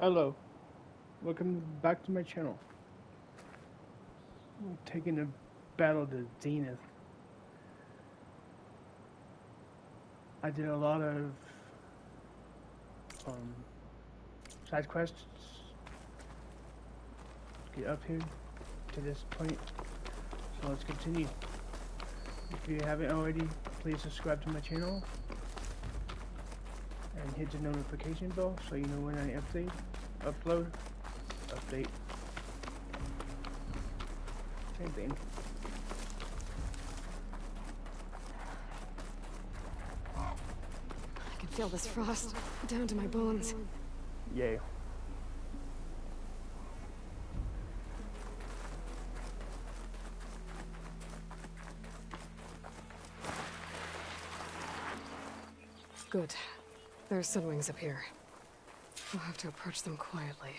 Hello, welcome back to my channel. I'm taking a battle to Zenith. I did a lot of side quests to get up here to this point. So let's continue. If you haven't already, please subscribe to my channel and hit the notification bell so you know when I upload. Same thing. I can feel this frost down to my bones. Yay. Good. There's sunwings up here. We'll have to approach them quietly.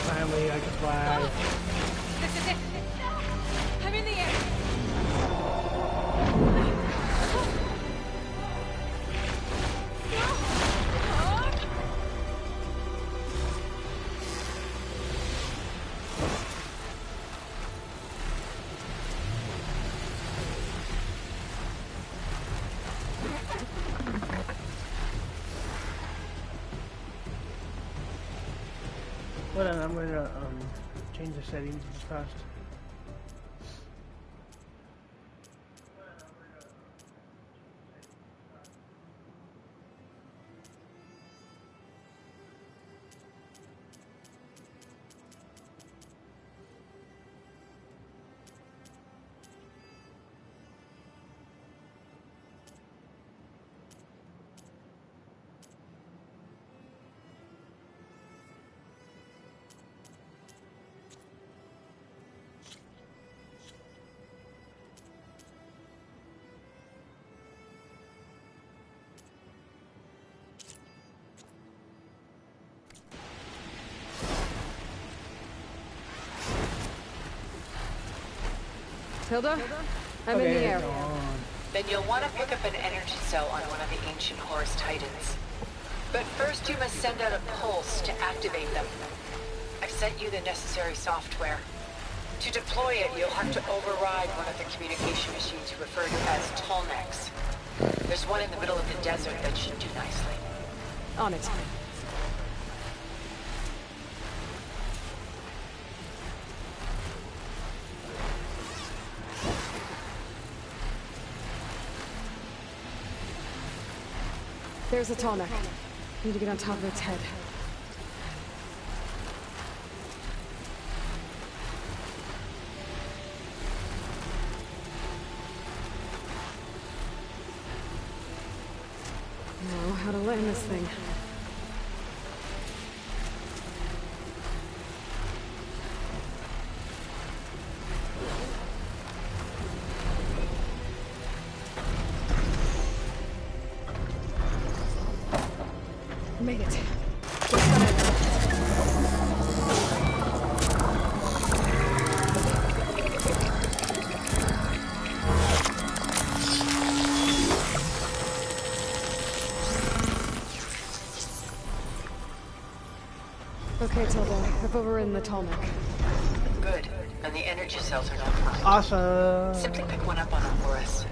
Finally, I can fly. This is it! I'm in the air! Hold on, I'm gonna change the settings just fast. Hilda? I'm in the air. Then you'll want to pick up an energy cell on one of the ancient Horus Titans. But first you must send out a pulse to activate them. I've sent you the necessary software. To deploy it, you'll have to override one of the communication machines referred to as Tallnecks. There's one in the middle of the desert that should do nicely. On it. There's a tall neck. Need to get on top of its head. Know how to land this thing. Made it. Okay, Tilda. I've overridden the tall neck. Good. And the energy cells are now primed. Awesome. Simply pick one up on a Horus.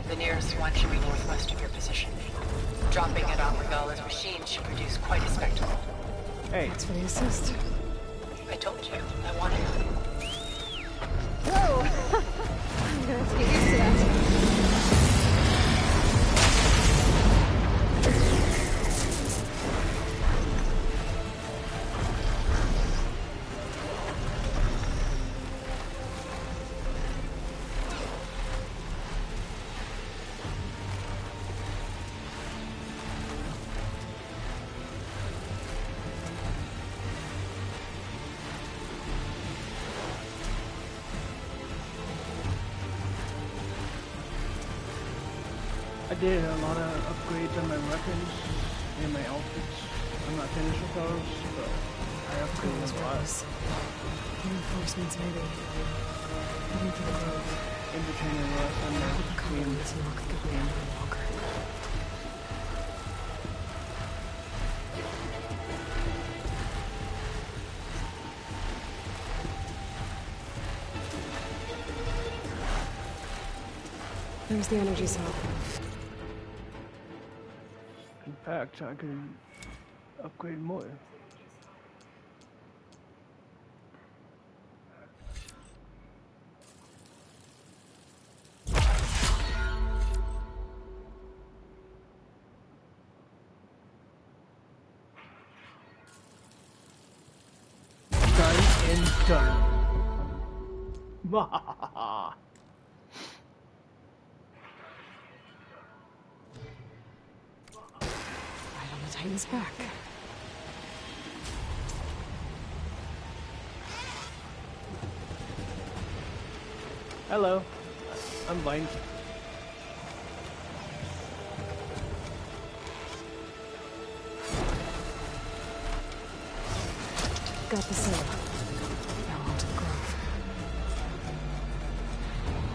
The nearest one should be northwest of your position. Dropping it on Regala's machine should produce quite a spectacle. Hey. Thanks for the assist. I told you, I wanted it. Whoa! I'm gonna have to get used to that. I did a lot of upgrades on my weapons and my outfits. I'm not finished with those, but I upgraded a lot. Reinforcements maybe. Heading for the grove. In between the rust and the Covering this knock could be another walker. There's the energy cell. In fact, I can upgrade more. Done and done. Right on the Titan's back. Hello. I'm blind. Got the cell. Now on to the grove.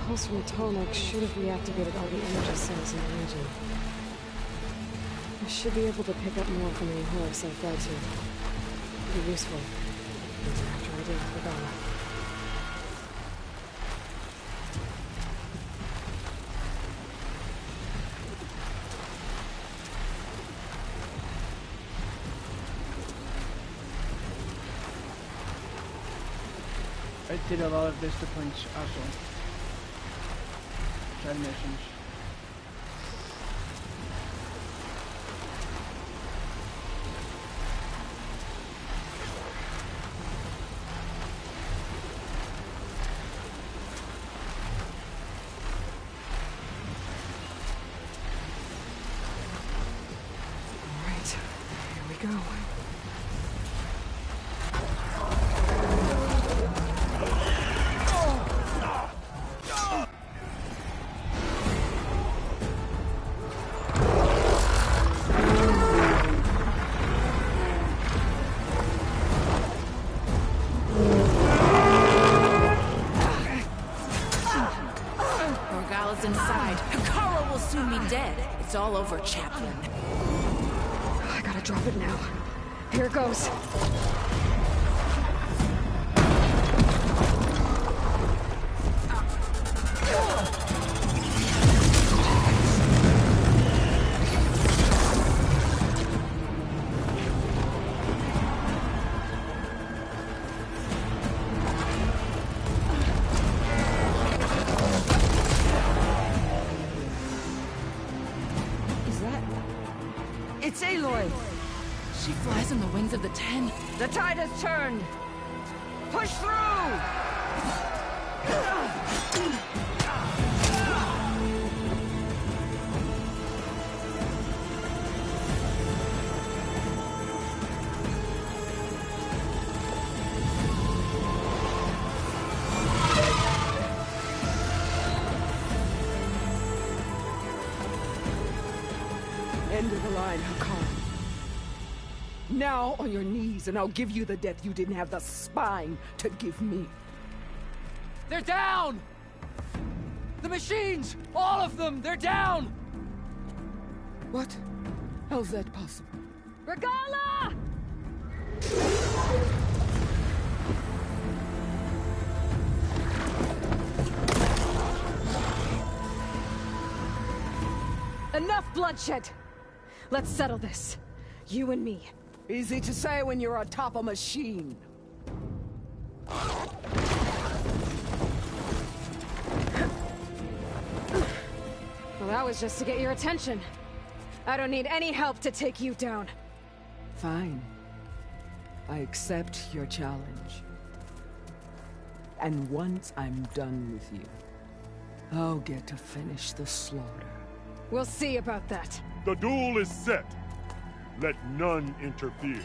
Pulse from the Tolmec should have reactivated all the energy cells in the region. I should be able to pick up more from any horse I fly to. Be useful. Even after I deal with Regala. I did a lot of Vista points also. Side missions. All right, here we go. Regala's inside. Hikaru will soon be dead. It's all over, Chaplain. I gotta drop it now. Here it goes. It's Aloy! She flies on the wings of the Ten. The tide has turned! Push through! End of the line, Hikaru. Now on your knees, and I'll give you the death you didn't have the spine to give me. They're down! The machines! All of them! They're down! What? How's that possible? Regala! Enough bloodshed! Let's settle this. You and me. Easy to say when you're atop a machine. Well, that was just to get your attention. I don't need any help to take you down. Fine. I accept your challenge. And once I'm done with you, I'll get to finish the slaughter. We'll see about that. The duel is set. Let none interfere.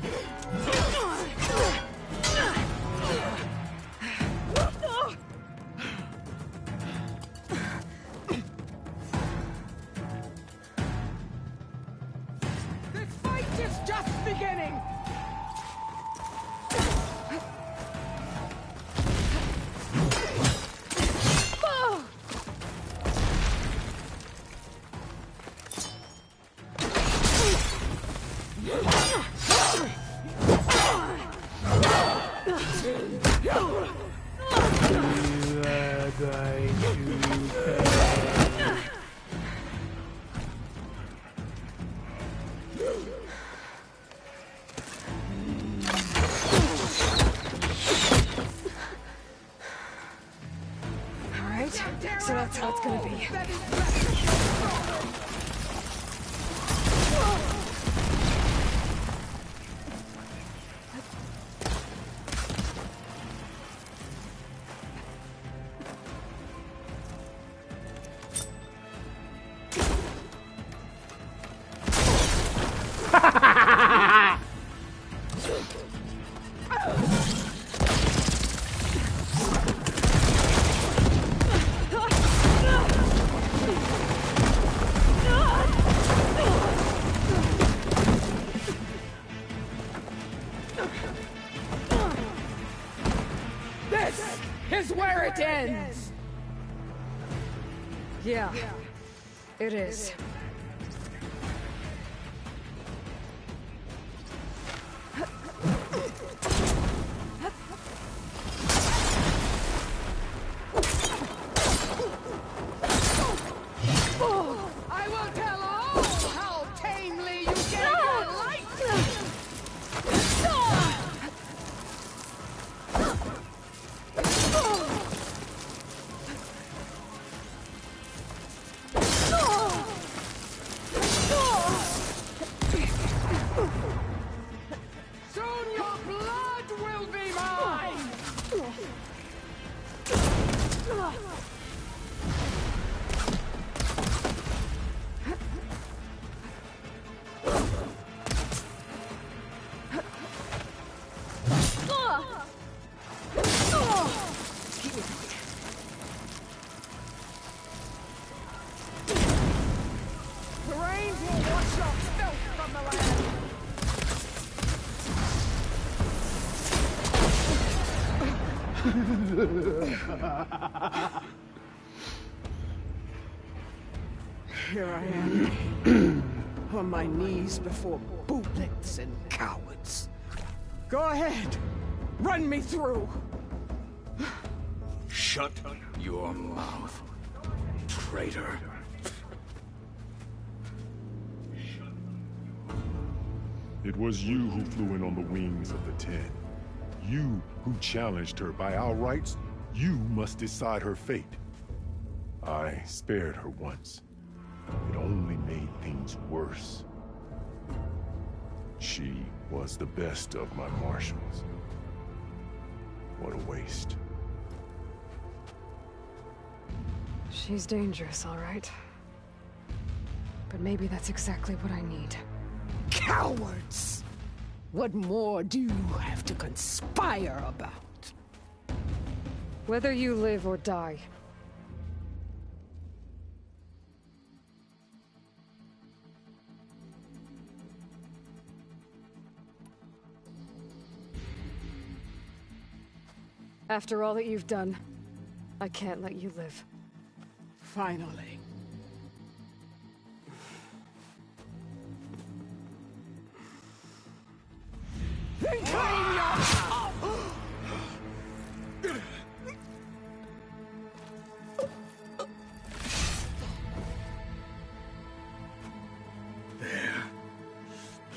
how it's gonna be. This is where it ends! Yeah, it is. I will tell all how tamely you gave your life! Soon your blood will be mine! The rains will wash your filth from the land! Here I am, on my knees before bootlets and cowards. Go ahead, run me through. Shut your mouth, traitor. It was you who flew in on the wings of the Ten. You who challenged her by our rights. You must decide her fate. I spared her once. It only made things worse. She was the best of my marshals. What a waste. She's dangerous, all right. But maybe that's exactly what I need. Cowards! What more do you have to conspire about? Whether you live or die. After all that you've done, I can't let you live. Finally. Then claim your... There.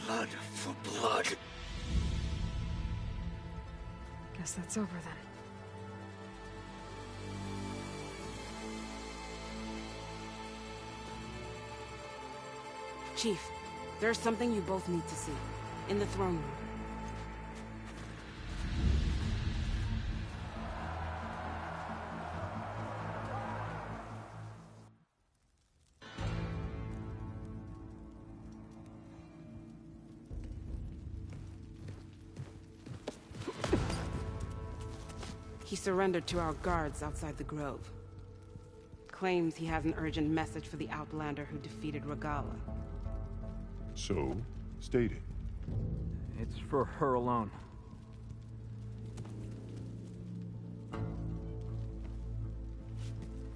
Blood for blood. Guess that's over then. Chief, there's something you both need to see. In the throne room. He surrendered to our guards outside the grove. Claims he has an urgent message for the Outlander who defeated Regala. So, state it. It's for her alone.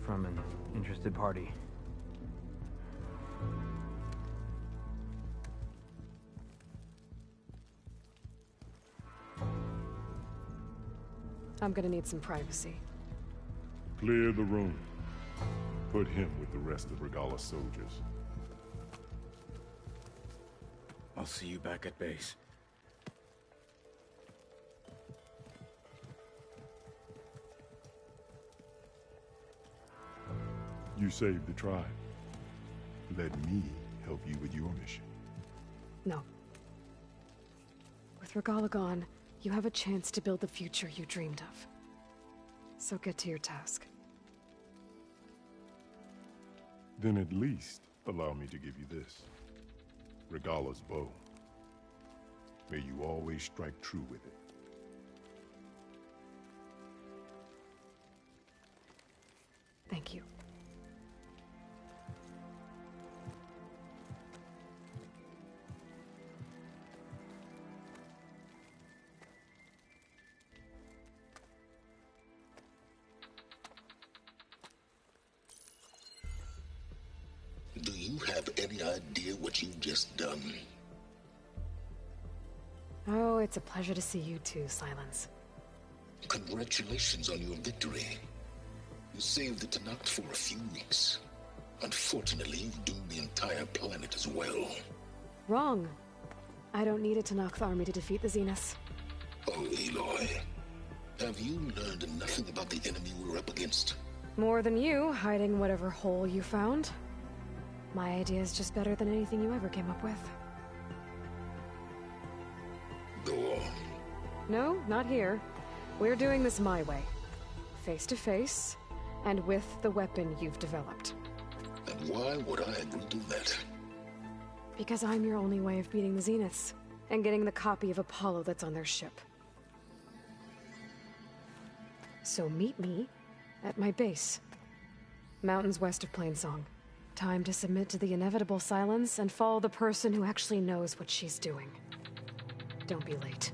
From an interested party. I'm gonna need some privacy. Clear the room. Put him with the rest of Regala's soldiers. I'll see you back at base. You saved the tribe. Let me help you with your mission. No. With Regala gone, you have a chance to build the future you dreamed of. So get to your task. Then at least allow me to give you this. Regala's bow. May you always strike true with it. Thank you. Do you have any idea what you've just done? Oh, it's a pleasure to see you too, Silence. Congratulations on your victory. You saved the Tenakth for a few weeks. Unfortunately, you've doomed the entire planet as well. Wrong. I don't need a Tenakth army to defeat the Zeniths. Oh, Aloy. Have you learned nothing about the enemy we're up against? More than you, hiding whatever hole you found. My idea is just better than anything you ever came up with. Go on. No, not here. We're doing this my way. Face to face, and with the weapon you've developed. And why would I agree to that? Because I'm your only way of beating the Zeniths, and getting the copy of Apollo that's on their ship. So meet me at my base. Mountains west of Plainsong. Time to submit to the inevitable silence and follow the person who actually knows what she's doing. Don't be late.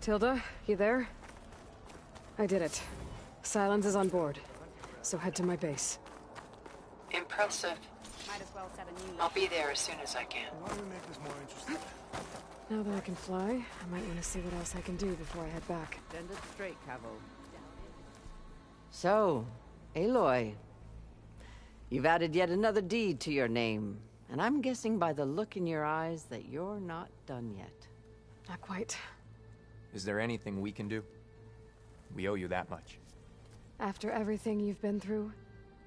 Tilda, you there? I did it. Silence is on board, so head to my base. Impressive. I'll be there as soon as I can. Now that I can fly, I might want to see what else I can do before I head back. Send it straight, Cavo. So, Aloy. You've added yet another deed to your name, and I'm guessing by the look in your eyes that you're not done yet. Not quite. Is there anything we can do? We owe you that much. After everything you've been through,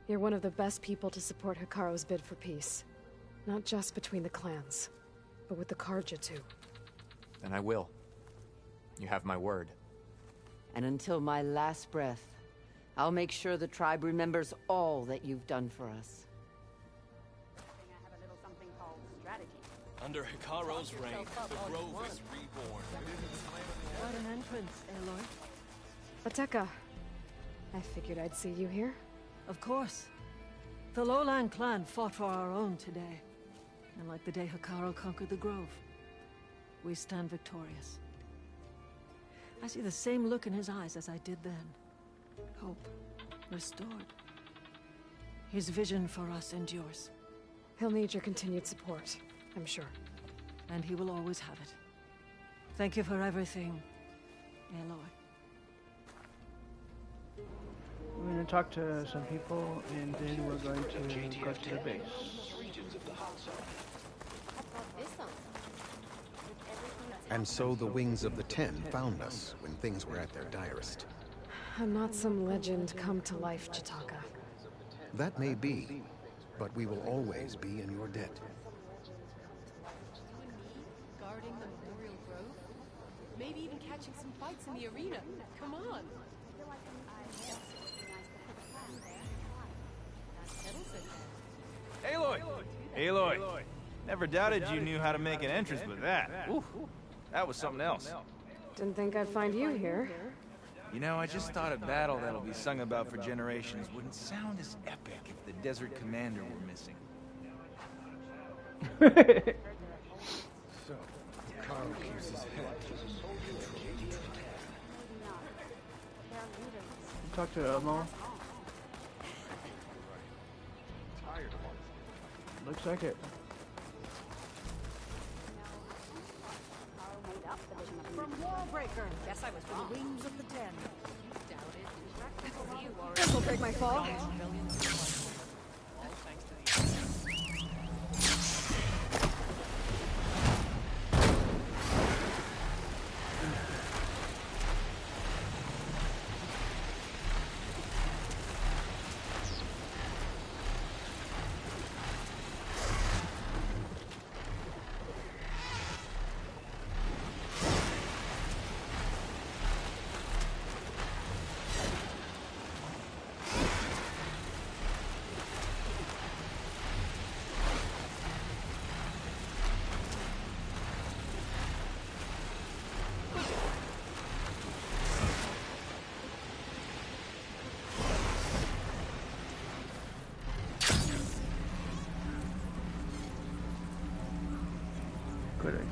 you're one of the best people to support Hikaru's bid for peace. Not just between the clans, but with the Carja too. Then I will. You have my word. And until my last breath, I'll make sure the tribe remembers all that you've done for us. Under Hikaru's reign, the Grove is reborn. What an entrance, Aloy. Ateka. I figured I'd see you here. Of course. The Lowland clan fought for our own today. And like the day Hikaru conquered the Grove, we stand victorious. I see the same look in his eyes as I did then. Hope restored. His vision for us endures. He'll need your continued support, I'm sure. And he will always have it. Thank you for everything, Aloy. We're going to talk to some people, and then we're going to go to the base. And so the Wings of the Ten found us when things were at their direst. I'm not some legend come to life, Chitaka. That may be, but we will always be in your debt. Guarding the Memorial Grove? Maybe even catching some fights in the arena. Come on! Aloy! Aloy! Never doubted you knew how to make an entrance with that. Oof. That was something else. Didn't think I'd find you here. You know, I just thought a battle that'll be sung about for generations wouldn't sound as epic if the Desert Commander were missing. So, Carl keeps his head. Talk to Aloy. Looks like it. From Wallbreaker. Guess I was from the Wings of the Ten. This will break my fall.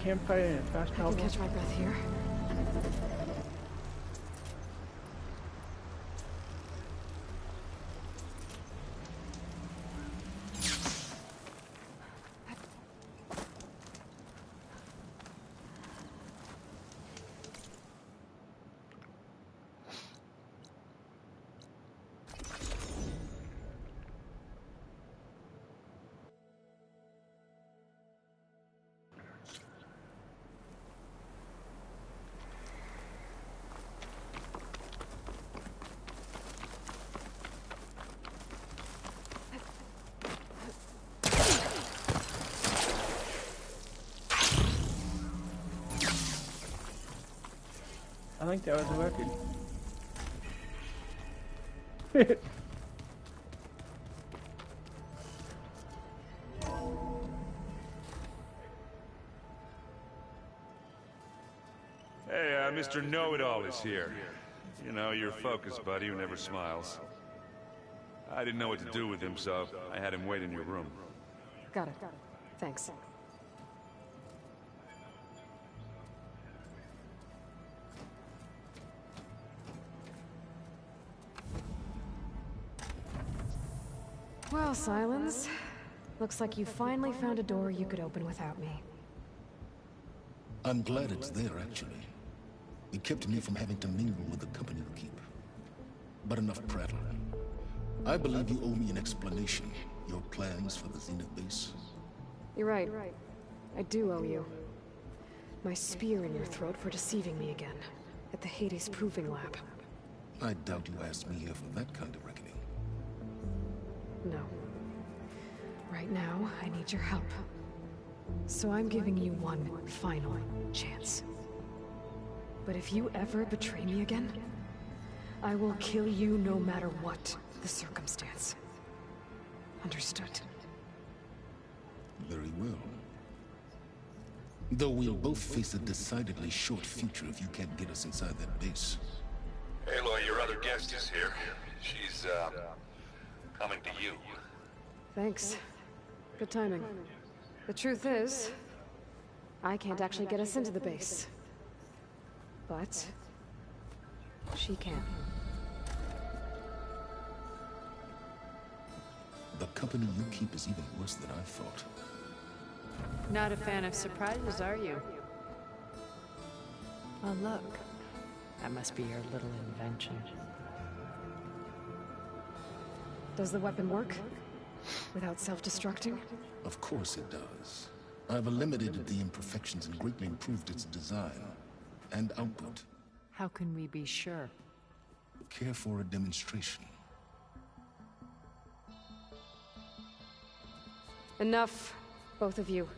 campfire and fast I travel. can catch my breath here. I think that was working. Hey, Mr. Know-It-All is here. You know, your focus buddy who never smiles. I didn't know what to do with him, so I had him wait in your room. Got it. Thanks. Well, Silence. Looks like you finally found a door you could open without me. I'm glad it's there, actually. It kept me from having to mingle with the company you keep. But enough prattle. I believe you owe me an explanation. Your plans for the Zenith base. You're right. I do owe you. My spear in your throat for deceiving me again. At the Hades Proving Lab. I doubt you asked me here for that kind of reckoning. No. Right now, I need your help. So I'm giving you one final chance. But if you ever betray me again, I will kill you no matter what the circumstance. Understood? Very well. Though we'll both face a decidedly short future if you can't get us inside that base. Aloy, your other guest is here. She's, coming to you. Thanks. Good timing. The truth is, I can't actually get us into the base. But she can. The company you keep is even worse than I thought. Not a fan of surprises, are you? Oh, look. That must be your little invention. Does the weapon work? Without self-destructing? Of course it does. I've eliminated the imperfections and greatly improved its design and output. How can we be sure? Care for a demonstration? Enough, both of you.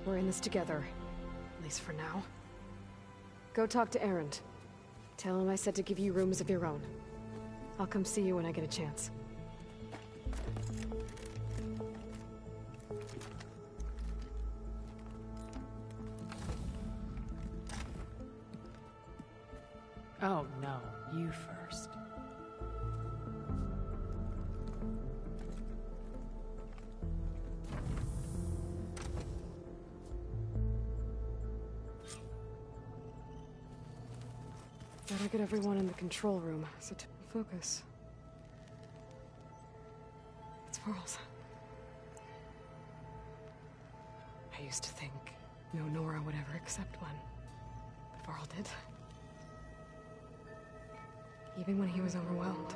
We're in this together, at least for now. Go talk to Erend. Tell him I said to give you rooms of your own. I'll come see you when I get a chance. Oh, no. You first. Better get everyone in the control room, so to focus. It's Varl's. I used to think no Nora would ever accept one. But Varl did. Even when he was overwhelmed.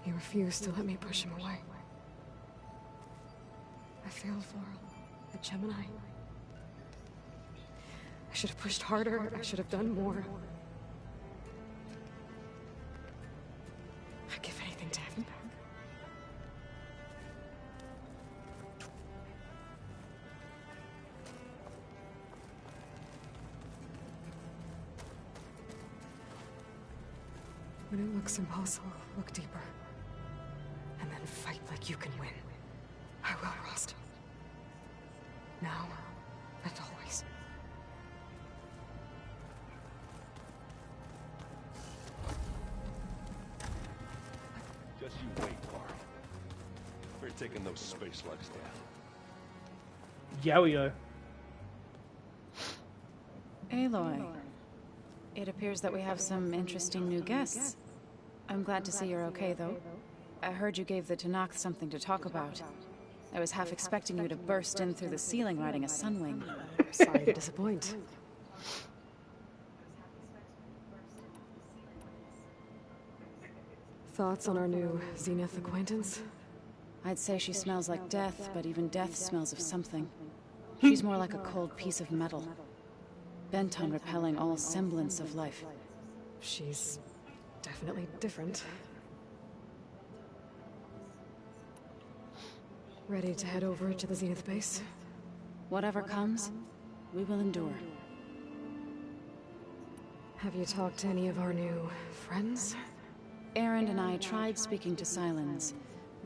He refused to let me push him away. I failed Varl at Gemini. I should have pushed harder. I should have done more. I'd give anything to have him back. When it looks impossible, look deeper. And then fight like you can win. I will, Rost. Now, and always. Just you wait, Varl. We're taking those space slugs down. Yeah, we are. Aloy. It appears that we have some interesting new guests. I'm glad to see you're okay, though. I heard you gave the Tanakh something to talk about. I was half expecting you to burst in through the ceiling riding a sunwing. Sorry to disappoint. Thoughts on our new Zenith acquaintance? I'd say she smells like death, but even death smells of something. She's more like a cold piece of metal, bent on repelling all semblance of life. She's definitely different. Ready to head over to the Zenith base? Whatever comes, we will endure. Have you talked to any of our new friends? Aaron and I tried speaking to Silence,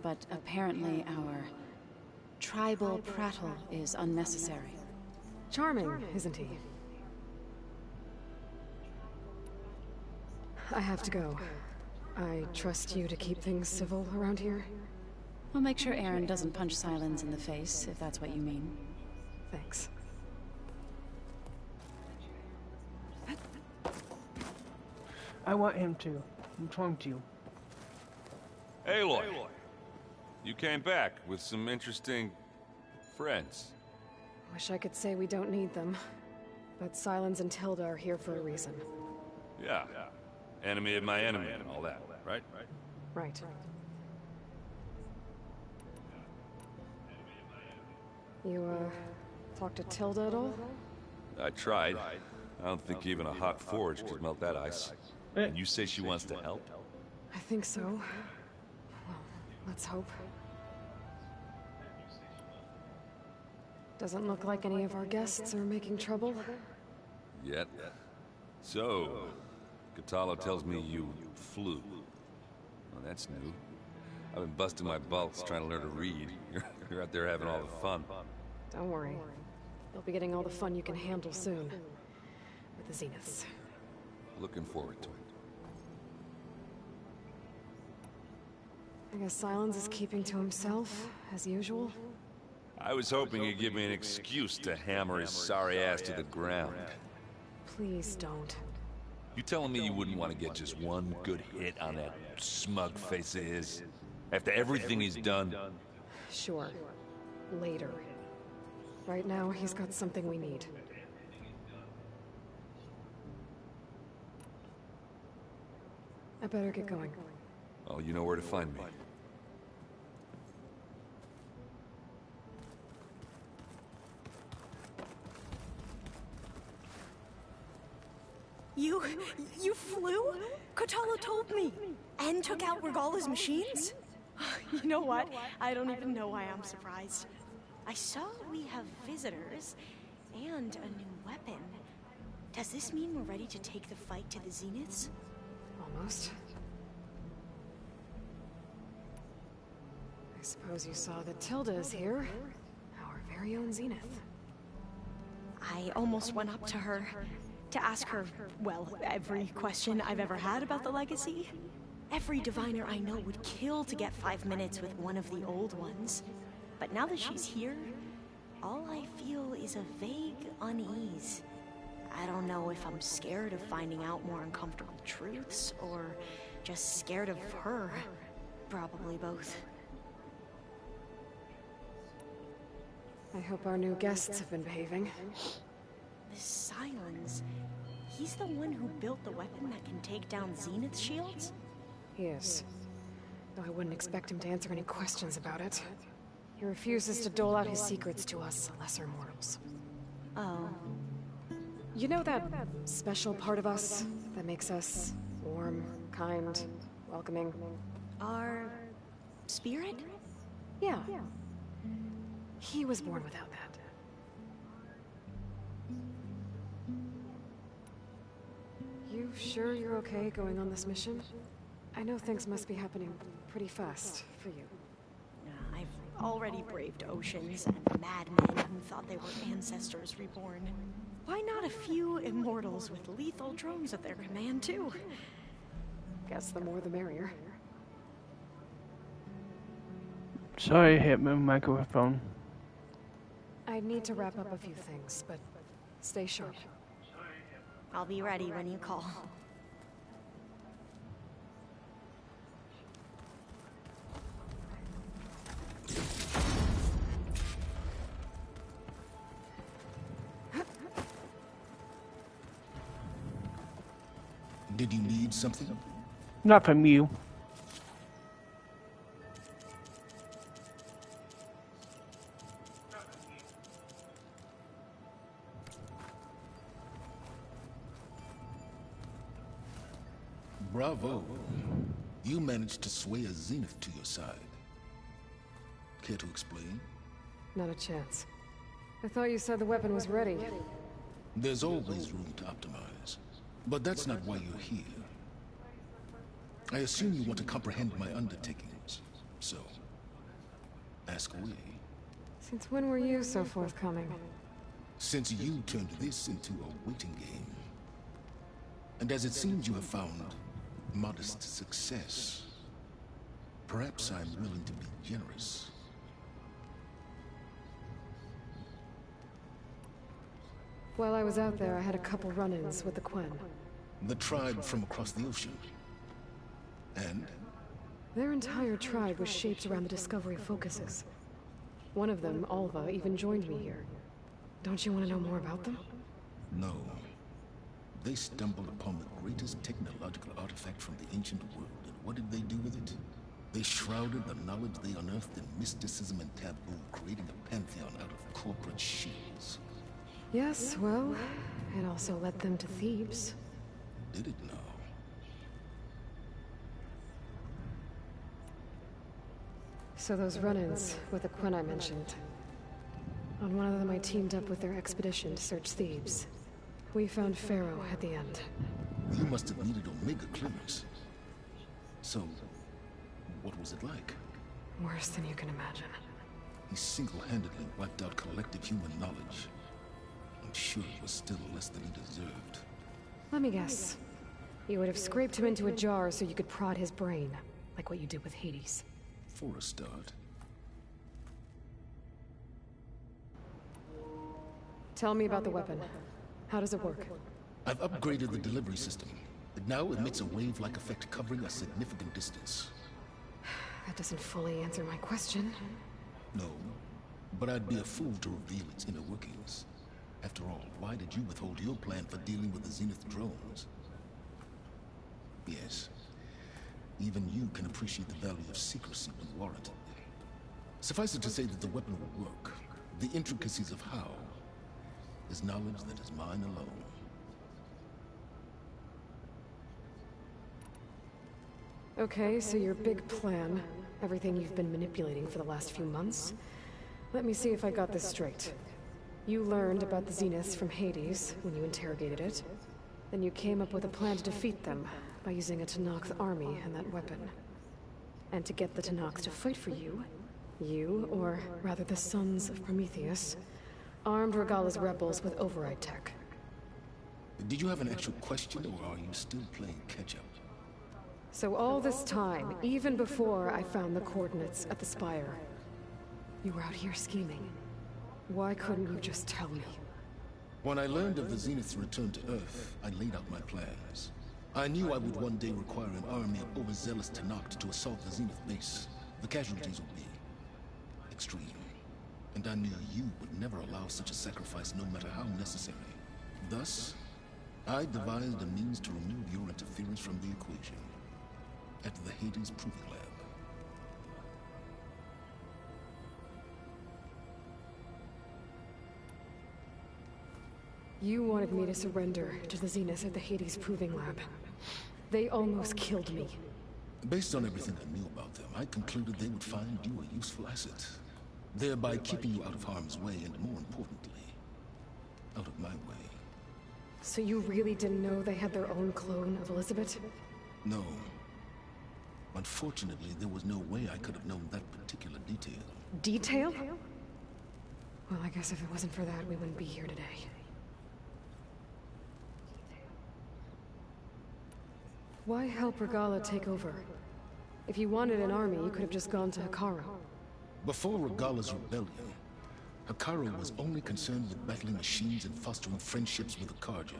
but apparently our tribal prattle is unnecessary. Charming, isn't he? I have to go. I trust you to keep things civil around here. I'll make sure Aaron doesn't punch Silence in the face, if that's what you mean. Thanks. I want him to. I'm trying to. Aloy, you came back with some interesting friends. Wish I could say we don't need them, but Silence and Tilda are here for a reason. Yeah. Enemy of my enemy and all that, right? Right. You, talked to Tilda at all? I tried. I don't think even a hot forge could melt that ice. And you say she wants to help? I think so. Well, let's hope. Doesn't look like any of our guests are making trouble. Yet. So, Katalo tells me you flew. Well, that's new. I've been busting my balls trying to learn to read. You're out there having all the fun. Don't worry. You'll be getting all the fun you can handle soon. With the Zeniths. Looking forward to it. I guess Silence is keeping to himself, as usual. I was hoping he'd give me an excuse to hammer his sorry ass to the ground. Please don't. You telling me you wouldn't want to get just one good hit on that smug face of his? After everything he's done? Sure. Later. Right now, he's got something we need. I better get going. Oh, you know where to find me. You flew? Kotalo told me. And took out Regala's machines? You know what? I don't even know why I'm surprised. I saw we have visitors and a new weapon. Does this mean we're ready to take the fight to the Zeniths? Almost. I suppose you saw that Tilda is here. Our very own Zenith. I almost went up to her to ask her, well, every question I've ever had about the legacy. Every diviner I know would kill to get 5 minutes with one of the old ones. But now that she's here, all I feel is a vague unease. I don't know if I'm scared of finding out more uncomfortable truths, or just scared of her. Probably both. I hope our new guests have been behaving. This Silence, he's the one who built the weapon that can take down Zenith shields? He is. Though I wouldn't expect him to answer any questions about it. He refuses to dole out his secrets to us lesser mortals. Oh. You know that special part of us that makes us warm, kind, welcoming? Our spirit? Yeah. He was born without that. You sure you're okay going on this mission? I know things must be happening pretty fast for you. I've already braved oceans and madmen who thought they were ancestors reborn. Why not a few immortals with lethal drones at their command, too? Guess the more the merrier. Sorry, I hit my microphone. I need to wrap up a few things, but stay sharp. I'll be ready when you call. Did you need something? Not from you. Bravo. You managed to sway a Zenith to your side. Care to explain? Not a chance. I thought you said the weapon was ready. There's always room to optimize. But that's not why you're here. I assume you want to comprehend my undertakings. So, ask away. Since when were you so forthcoming? Since you turned this into a waiting game. And as it seems you have found modest success, perhaps I'm willing to be generous. While I was out there, I had a couple run-ins with the Quen. The tribe from across the ocean. And? Their entire tribe was shaped around the Discovery focuses. One of them, Alva, even joined me here. Don't you want to know more about them? No. They stumbled upon the greatest technological artifact from the ancient world, and what did they do with it? They shrouded the knowledge they unearthed in mysticism and taboo, creating a pantheon out of corporate shields. Yes, well, it also led them to Thebes. Did it now? So those run-ins with the Quen I mentioned. On one of them I teamed up with their expedition to search Thebes. We found Pharaoh at the end. You must have needed Omega clearance. So, what was it like? Worse than you can imagine. He single-handedly wiped out collective human knowledge. I'm sure it was still less than he deserved. Let me guess. You would have scraped him into a jar so you could prod his brain, like what you did with Hades. For a start. Tell me about the weapon. How does it work? I've upgraded the delivery system. It now emits a wave-like effect covering a significant distance. That doesn't fully answer my question. No, but I'd be a fool to reveal its inner workings. After all, why did you withhold your plan for dealing with the Zenith drones? Yes, even you can appreciate the value of secrecy when warranted. Suffice it to say that the weapon will work. The intricacies of how is knowledge that is mine alone. Okay, so your big plan, everything you've been manipulating for the last few months. Let me see if I got this straight. You learned about the Zeniths from Hades when you interrogated it. Then you came up with a plan to defeat them by using a Tenakth army and that weapon. And to get the Tenakth to fight for you, or rather the sons of Prometheus, armed Regalla's rebels with override tech. Did you have an actual question, or are you still playing catch-up? So all this time, even before I found the coordinates at the Spire, you were out here scheming. Why couldn't you just tell me? When I learned of the Zenith's return to Earth, I laid out my plans. I knew I would one day require an army of overzealous Tenakth to assault the Zenith base. The casualties would be extreme. And I knew you would never allow such a sacrifice, no matter how necessary. Thus, I devised a means to remove your interference from the equation. At the Hades Proving Lab. You wanted me to surrender to the Zeniths at the Hades Proving Lab. They almost killed me. Based on everything I knew about them, I concluded they would find you a useful asset. Thereby keeping you out of harm's way and, more importantly, out of my way. So you really didn't know they had their own clone of Elizabeth? No. Unfortunately, there was no way I could have known that particular detail. Detail? Well, I guess if it wasn't for that, we wouldn't be here today. Why help Regalla take over? If you wanted an army, you could have just gone to Hekarro. Before Regalla's rebellion, Hekarro was only concerned with battling machines and fostering friendships with Akarja.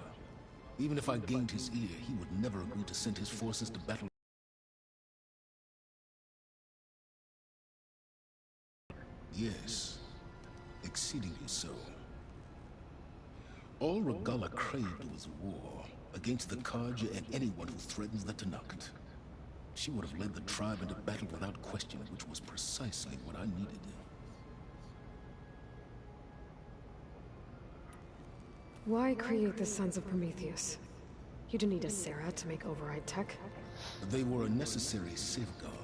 Even if I gained his ear, he would never agree to send his forces to battle. Yes, exceedingly so. All Regalla craved was war against the Carja and anyone who threatens the Tanakh. She would have led the tribe into battle without question, which was precisely what I needed. Why create the Sons of Prometheus? You didn't need a Sarah to make override tech. They were a necessary safeguard.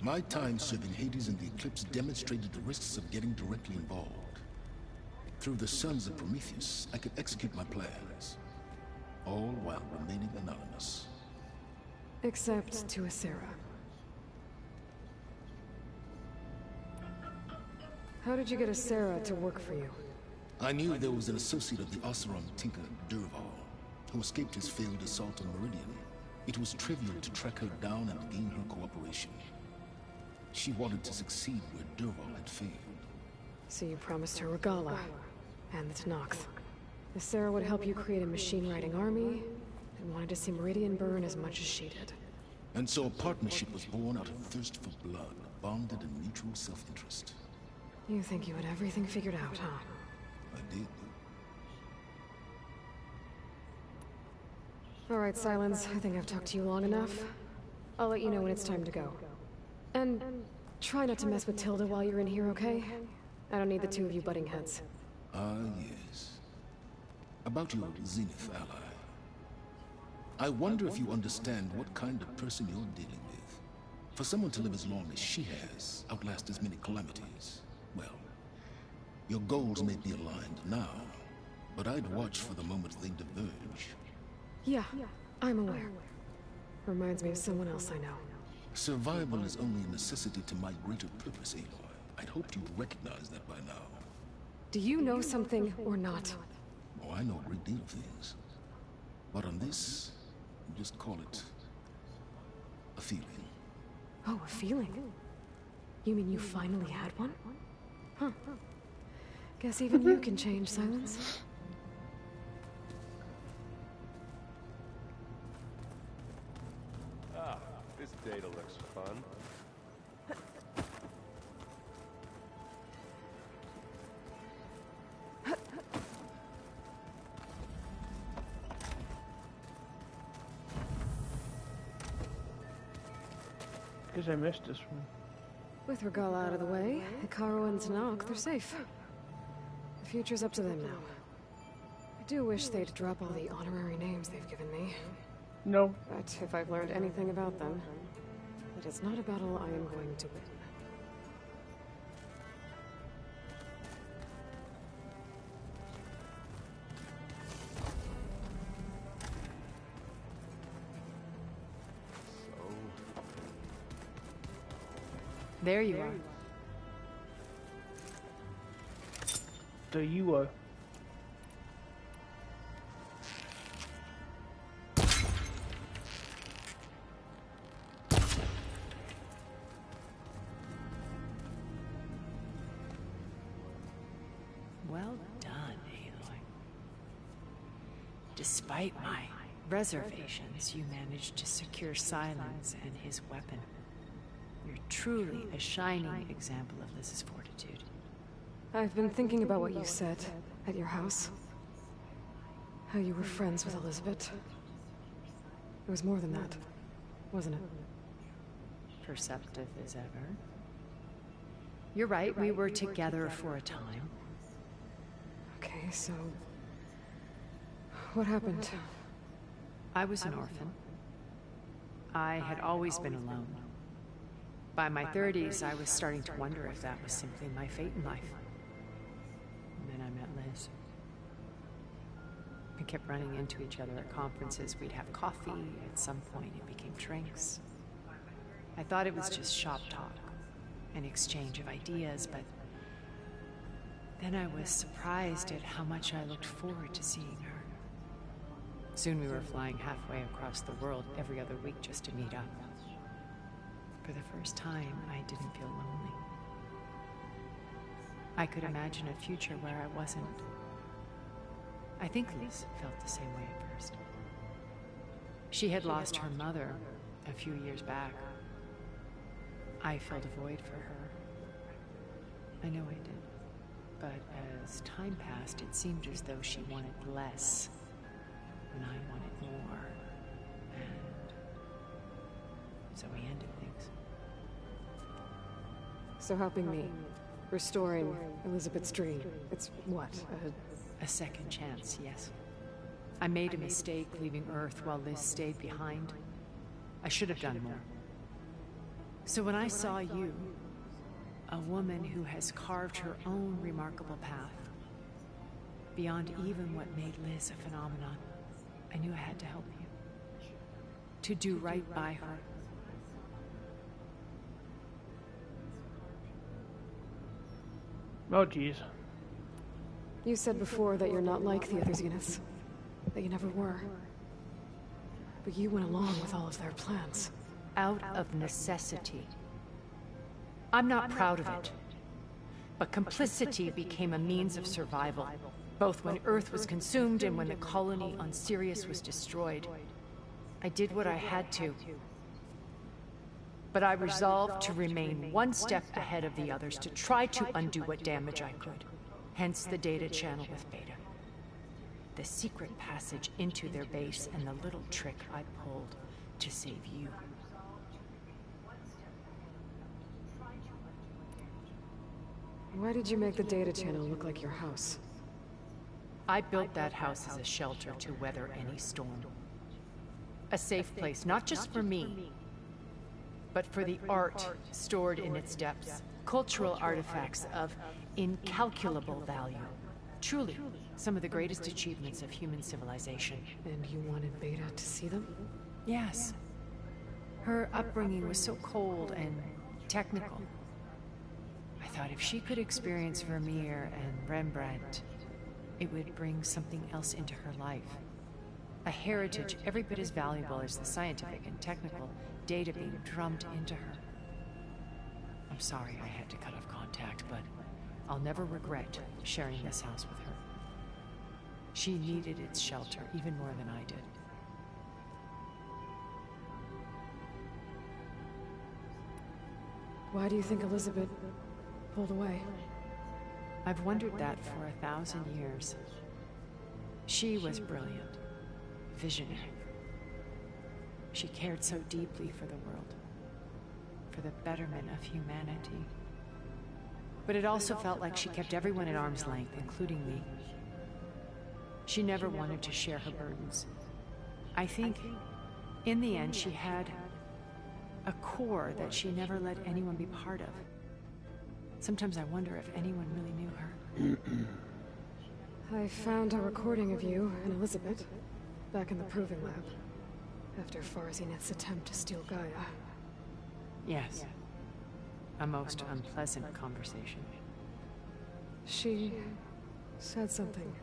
My time serving Hades and the Eclipse demonstrated the risks of getting directly involved. Through the Sons of Prometheus, I could execute my plans, all while remaining anonymous. Except to a Sarah. How did you get a Sarah to work for you? I knew there was an associate of the Oseram tinker, Durval, who escaped his failed assault on Meridian. It was trivial to track her down and gain her cooperation. She wanted to succeed where Durval had failed. So you promised her Regalla, and the Tanakh. The Sarah would help you create a machine-riding army, and wanted to see Meridian burn as much as she did. And so a partnership was born out of thirst for blood, bonded in mutual self-interest. You think you had everything figured out, huh? I did. All right, Silence. I think I've talked to you long enough. I'll let you know when it's time to go. And try not to mess with Tilda while you're in here, okay? I don't need the two of you butting heads. Ah, yes. About your Zenith ally. I wonder if you understand what kind of person you're dealing with. For someone to live as long as she has, outlast as many calamities, well, your goals may be aligned now, but I'd watch for the moment they diverge. Yeah, I'm aware. Reminds me of someone else I know. Survival is only a necessity to my greater purpose, Aloy. I'd hoped you'd recognize that by now. Do you know something or not? Oh, I know a great deal of things. But on this, just call it a feeling. Oh, a feeling? You mean you finally had one? Huh. Guess even you can change, Silence. Ah, this data looks fun. Guess I missed this one. With Regalla out of the way, Hekarro and Tanakh, they're safe. The future's up to them now. I do wish they'd drop all the honorary names they've given me. No. But if I've learned anything about them, it is not a battle I am going to win. There you are. There you are. Well done, Aloy. Despite my reservations, you managed to secure Silence and his weapon. You're truly a shining example of this fortitude. I've been thinking about what you said at your house. How you were friends with Elizabeth. It was more than that, wasn't it? Perceptive as ever. You're right, we were together for a time. Okay, so... what happened? I was an orphan. I had always been alone. By my 30s, I was starting to wonder if that was simply my fate in life. And then I met Liz. We kept running into each other at conferences. We'd have coffee. At some point, it became drinks. I thought it was just shop talk, an exchange of ideas, but then I was surprised at how much I looked forward to seeing her. Soon we were flying halfway across the world every other week just to meet up. For the first time, I didn't feel lonely. I could imagine a future where I wasn't I think Liz felt the same way at first. She had lost her mother a few years back. I filled a void for her. I know I did. But as time passed, it seemed as though she wanted less, and I wanted more. And so we ended things. So helping me, restoring Elizabeth's dream, it's what, a second chance, yes. I made a mistake leaving Earth while Liz stayed behind. I should have done more. So when I saw you, a woman who has carved her own remarkable path, beyond even what made Liz a phenomenon, I knew I had to help you. To do right by her. Oh, jeez. You said before that you're not like the other Zeniths. That you never were. But you went along with all of their plans. Out of necessity. I'm not proud of it. But complicity became a means of survival, both when Earth was consumed and when the colony on Sirius was destroyed. I did what I had to. But I resolved to remain one step ahead of the others, to try to undo what damage I could. Hence the data channel with Beta. The secret passage into their base and the little trick I pulled to save you. Why did you make the data channel look like your house? I built that house as a shelter to weather any storm. A safe place, not just for me, but for the art stored in its depths. Cultural artifacts of incalculable value. Truly, some of the greatest achievements of human civilization. And you wanted Beta to see them? Yes. Her upbringing was so cold and technical. I thought if she could experience Vermeer and Rembrandt, it would bring something else into her life. A heritage every bit as valuable as the scientific and technical data being drummed into her. I'm sorry I had to cut off contact, but I'll never regret sharing this house with her. She needed its shelter even more than I did. Why do you think Elizabeth pulled away? I've wondered that for 1,000 years. She was brilliant, visionary. She cared so deeply for the world, for the betterment of humanity. But it also felt like she kept everyone at arm's length, including me. She never wanted to share her burdens. I think, in the end, she had a core that she never let anyone be part of. Sometimes I wonder if anyone really knew her. I found a recording of you and Elizabeth back in the Proving Lab after Farzineth's attempt to steal Gaia. Yes. A most unpleasant conversation. She said something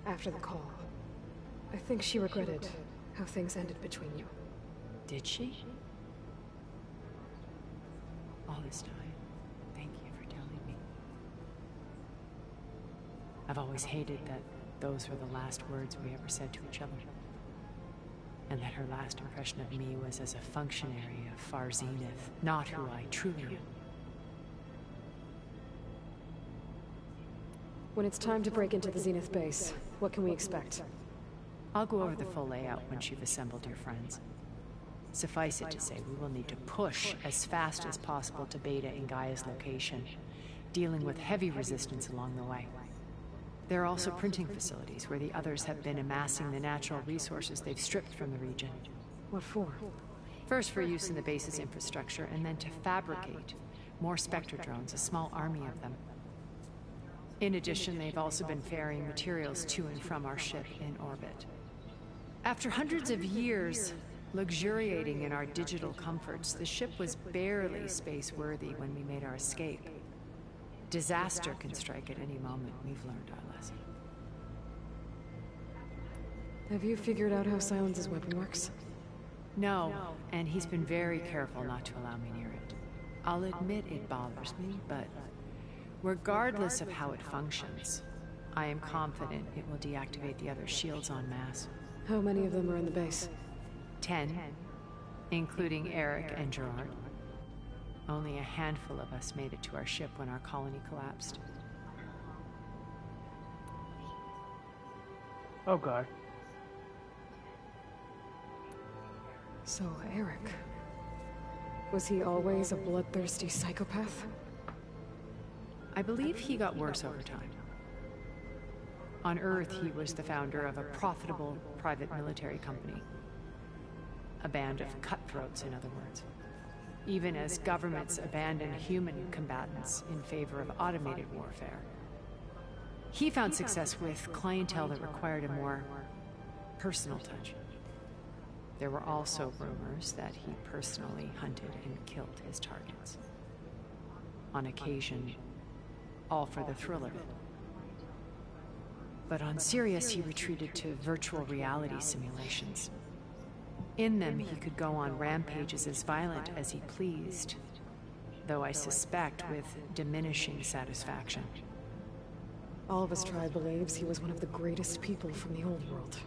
after the call. I think she regretted how things ended between you. Did she? All this time, thank you for telling me. I've always hated that those were the last words we ever said to each other. And that her last impression of me was as a functionary of Far Zenith, not who I truly am. When it's time to break into the Zenith base, what can we expect? I'll go over the full layout once you've assembled your friends. Suffice it to say, we will need to push as fast as possible to Beta in Gaia's location, dealing with heavy resistance along the way. There are also printing facilities where the others have been amassing the natural resources they've stripped from the region. What for? First for use in the base's infrastructure, and then to fabricate more Spectre drones, a small army of them. In addition, they've also been ferrying materials to and from our ship in orbit. After hundreds of years luxuriating in our digital comforts, the ship was barely space-worthy when we made our escape. Disaster can strike at any moment. We've learned our lesson. Have you figured out how Silence's weapon works? No, and he's been very careful not to allow me near it. I'll admit it bothers me, but regardless of how it functions, I am confident it will deactivate the other shields en masse. How many of them are in the base? 10, including Eric and Gerard. Only a handful of us made it to our ship when our colony collapsed. Oh god. So, Eric. Was he always a bloodthirsty psychopath? I believe he got worse over time. On Earth, he was the founder of a profitable private military company. A band of cutthroats, in other words. Even as governments abandoned human combatants in favor of automated warfare. He found success with clientele that required a more personal touch. There were also rumors that he personally hunted and killed his targets. On occasion, all for the thrill of it. But on Sirius, he retreated to virtual reality simulations. In them, he could go on rampages as violent as he pleased, though I suspect with diminishing satisfaction. All of his tribe believes he was one of the greatest people from the old world.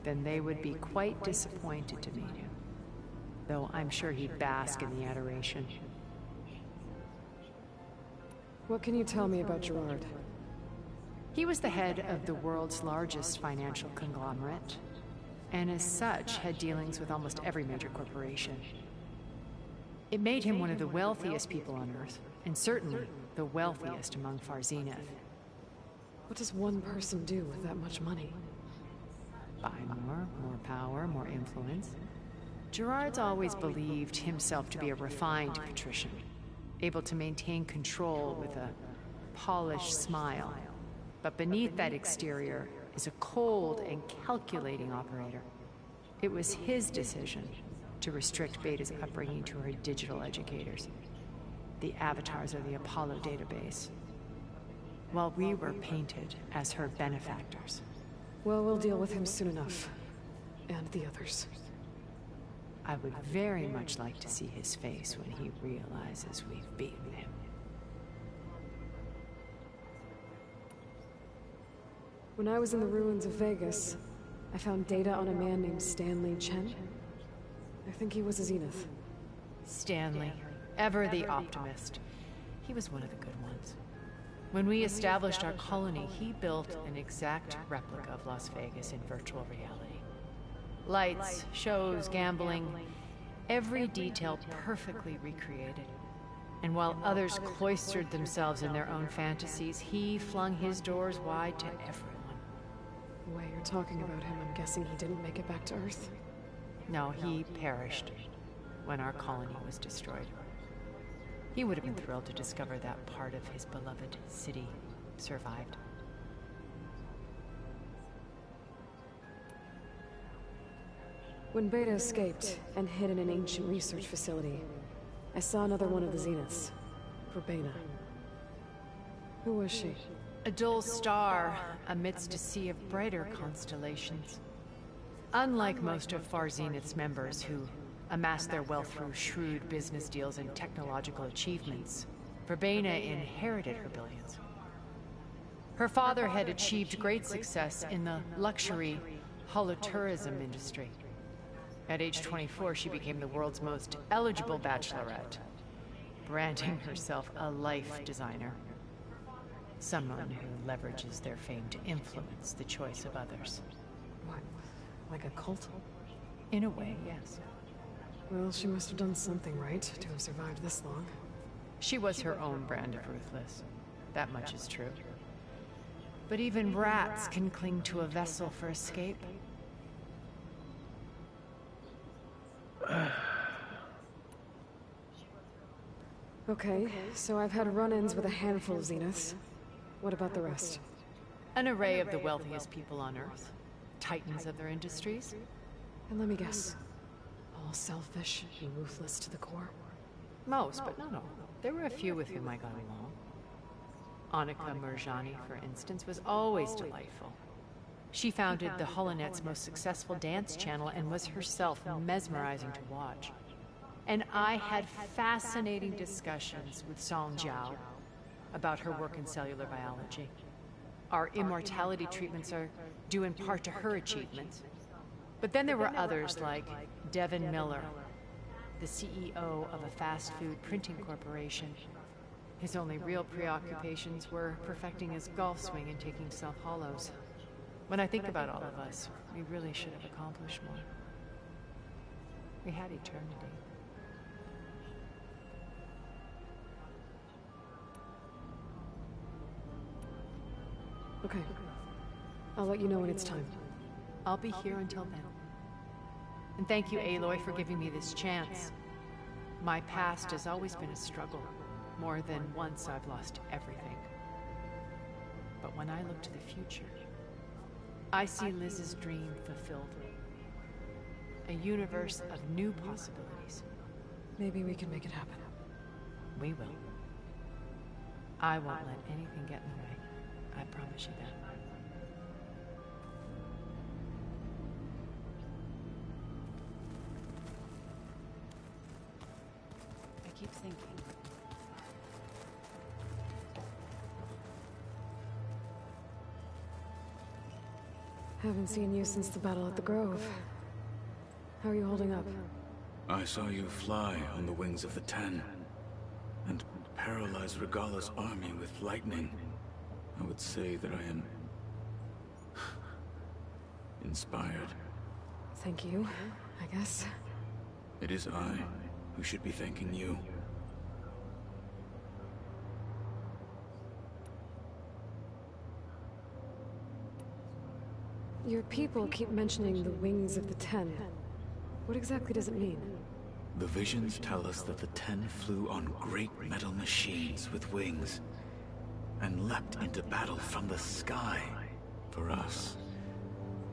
Then they would be quite disappointed to meet him, though I'm sure he'd bask in the adoration. What can you tell me about Gerard? He was the head of the world's largest financial conglomerate, and as such had dealings with almost every major corporation. It made him one of the wealthiest people on Earth, and certainly the wealthiest among Far Zenith. What does one person do with that much money? Buy more power, more influence. Gerard's always believed himself to be a refined patrician, able to maintain control with a polished smile. But beneath that exterior is a cold and calculating operator. It was his decision to restrict Beta's upbringing to her digital educators, the avatars of the Apollo database, while we were painted as her benefactors. Well, we'll deal with him soon enough. And the others. I would very much like to see his face when he realizes we've beaten him. When I was in the ruins of Vegas, I found data on a man named Stanley Chen. I think he was a Zenith. Stanley, ever the optimist. He was one of the good ones. When we established our colony, he built an exact replica of Las Vegas in virtual reality. Lights, shows, gambling, every detail perfectly recreated. And while others cloistered themselves in their own fantasies, he flung his doors wide to everyone. The way you're talking about him, I'm guessing he didn't make it back to Earth? No, he perished when our colony was destroyed. He would have been thrilled to discover that part of his beloved city survived. When Beta escaped and hid in an ancient research facility, I saw another one of the Zeniths, Verbena. Who was she? A dull star amidst a sea of brighter constellations. Unlike most of Far Zenith's members who amassed their wealth through shrewd business deals and technological achievements, Verbena inherited her billions. Her father had achieved great success in the luxury holotourism industry. At age 24, she became the world's most eligible bachelorette, branding herself a life designer. Someone who leverages their fame to influence the choice of others. What? Like a cult? In a way, yes. Well, she must have done something right to have survived this long. She was her own brand of ruthless. That much is true. But even rats can cling to a vessel for escape. Okay, so I've had run-ins with a handful of Zeniths. What about the rest? An array of the wealthiest people on Earth. Titans of their industries. And let me guess. All selfish and ruthless to the core? Most, but not all. There were a few with whom I got along. Annika Murjani, for instance, was always delightful. She founded the Holonet's most successful dance channel and was herself mesmerizing to watch. And I had fascinating discussions with Song Jiao about her work in cellular biology. Our immortality treatments are due in part to her achievements. But then there were others like Devin Miller, the CEO of a fast food printing corporation. His only real preoccupations were perfecting his golf swing and taking self-hollows. When I think about all of us, we really should have accomplished more. We had eternity. Okay. I'll let you know when it's time. I'll be here until then. And thank you, Aloy, for giving me this chance. My past has always been a struggle. More than once I've lost everything. But when I look to the future, I see Liz's dream fulfilled. A universe of new possibilities. Maybe we can make it happen. We will. I won't let anything get in the way. I promise you that. I keep thinking. Haven't seen you since the battle at the Grove. How are you holding up? I saw you fly on the wings of the Ten, and paralyze Regala's army with lightning. I would say that I am inspired. Thank you, I guess. It is I who should be thanking you. Your people keep mentioning the wings of the Ten. What exactly does it mean? The visions tell us that the Ten flew on great metal machines with wings, and leapt into battle from the sky. For us,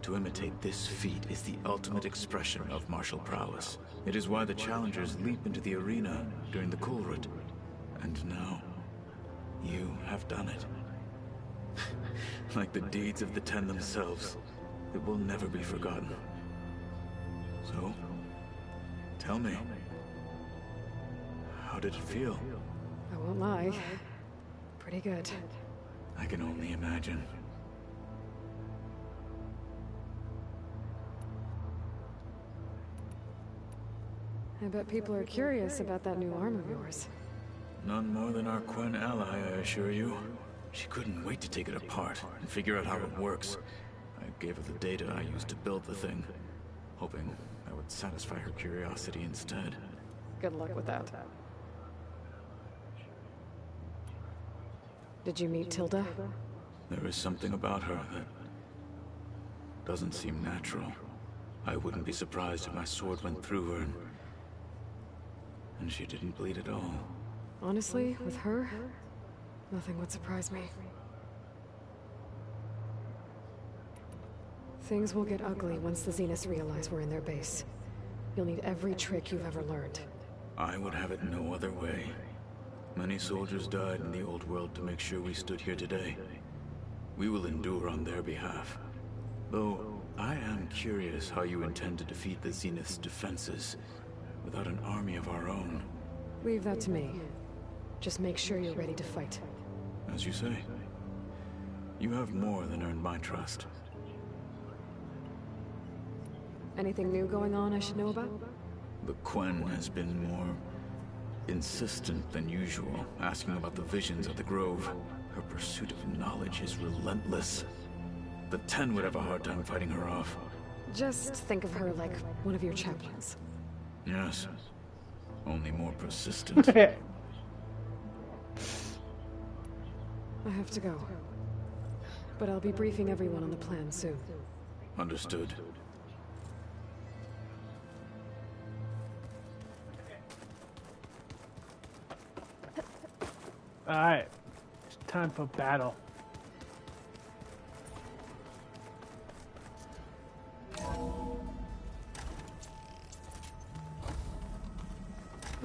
to imitate this feat is the ultimate expression of martial prowess. It is why the challengers leap into the arena during the Kulrut. And now, you have done it. Like the deeds of the Ten themselves, it will never be forgotten. So, tell me, how did it feel? I won't lie. Pretty good. I can only imagine. I bet people are curious about that new arm of yours. None more than our Quen ally, I assure you. She couldn't wait to take it apart and figure out how it works. I gave her the data I used to build the thing, hoping that would satisfy her curiosity instead. Good luck with that. Did you meet Tilda? There is something about her that doesn't seem natural. I wouldn't be surprised if my sword went through her and she didn't bleed at all. Honestly, with her, nothing would surprise me. Things will get ugly once the Zeniths realize we're in their base. You'll need every trick you've ever learned. I would have it no other way. Many soldiers died in the old world to make sure we stood here today. We will endure on their behalf. Though, I am curious how you intend to defeat the Zenith's defenses without an army of our own. Leave that to me. Just make sure you're ready to fight. As you say. You have more than earned my trust. Anything new going on I should know about? The Quen has been more insistent than usual, asking about the visions of the Grove. Her pursuit of knowledge is relentless. The Ten would have a hard time fighting her off. Just think of her like one of your chaplains. Yes. Only more persistent. I have to go. But I'll be briefing everyone on the plan soon. Understood. Alright. It's time for battle.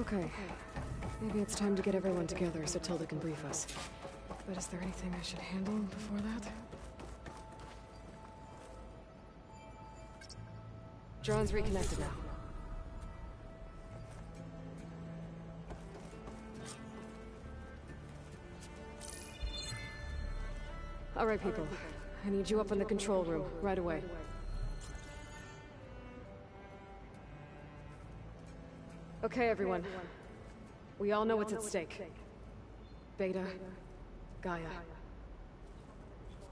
Okay. Maybe it's time to get everyone together so Tilda can brief us. But is there anything I should handle before that? Drone's reconnected now. Alright, people. I need you up in the control room, right away. Okay, everyone. We all know what's at stake. Beta, Gaia.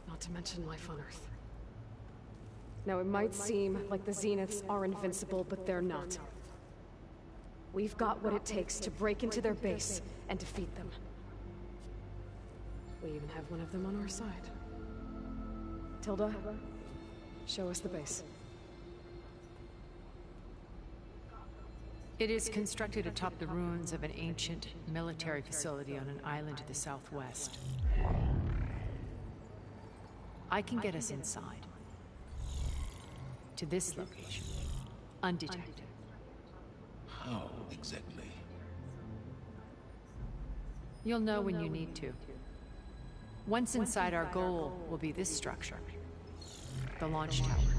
Not to mention life on Earth. Now, it might seem like the Zeniths are invincible, but they're not. We've got what it takes to break into their base and defeat them. We even have one of them on our side. Tilda, show us the base. It is constructed atop the ruins of an ancient military facility on an island to the southwest. I can get us inside. To this location. Undetected. How exactly? You'll know when you need to. Once inside, our goal will be this structure. The launch tower.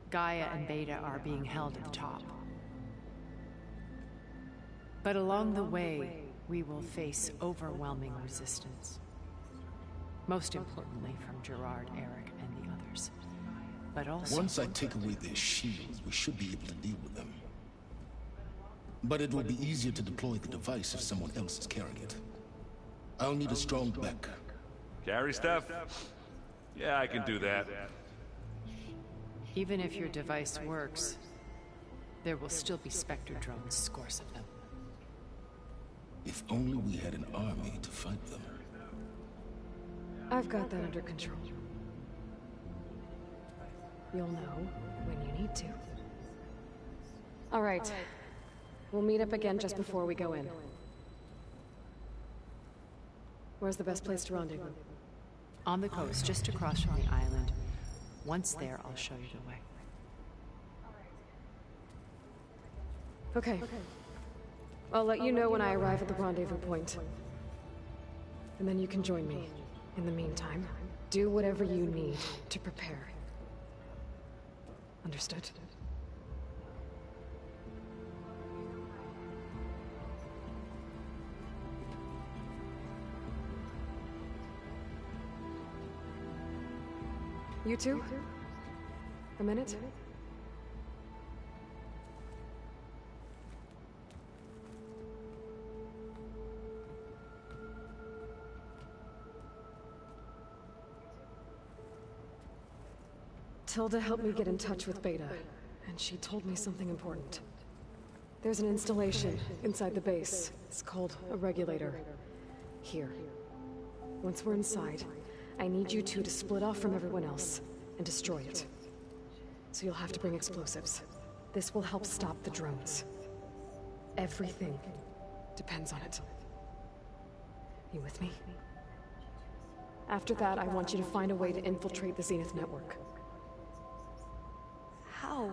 Gaia and Beta are being held at the top. But along the way, we will face overwhelming resistance. Most importantly from Gerard, Eric, and the others. But also... Once I take away their shields, we should be able to deal with them. But it will be easier to deploy the device if someone else is carrying it. I'll need a strong back. Carry stuff? Yeah, I can do that. Even if your device works, there will still be Spectre drones, scores of them. If only we had an army to fight them. I've got that under control. You'll know when you need to. All right. We'll meet up again just before we go in. Where's the best place to rendezvous? On the coast, just across from the island. Once there, I'll show you the way. Okay. I'll let you know when I arrive at the rendezvous point. And then you can join me. In the meantime, do whatever you need to prepare. Understood? You two? A minute? Tilda helped me get in touch with Beta, and she told me something important. There's an installation inside the base. It's called a regulator. Here. Once we're inside, I need you two to split off from everyone else and destroy it. So you'll have to bring explosives. This will help stop the drones. Everything depends on it. You with me? After that, I want you to find a way to infiltrate the Zenith network. How?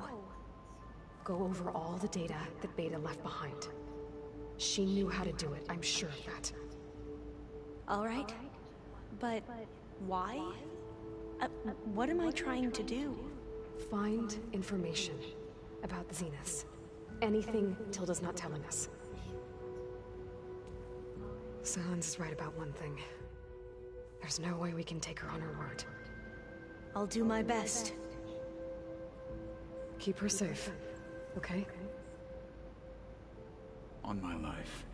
Go over all the data that Beta left behind. She knew how to do it, I'm sure of that. All right. But why? What am I trying to do? Find information about the Zeniths. Anything Tilda's not telling us. Silence is right about one thing. There's no way we can take her on her word. I'll do my best. Keep her safe, okay? On my life.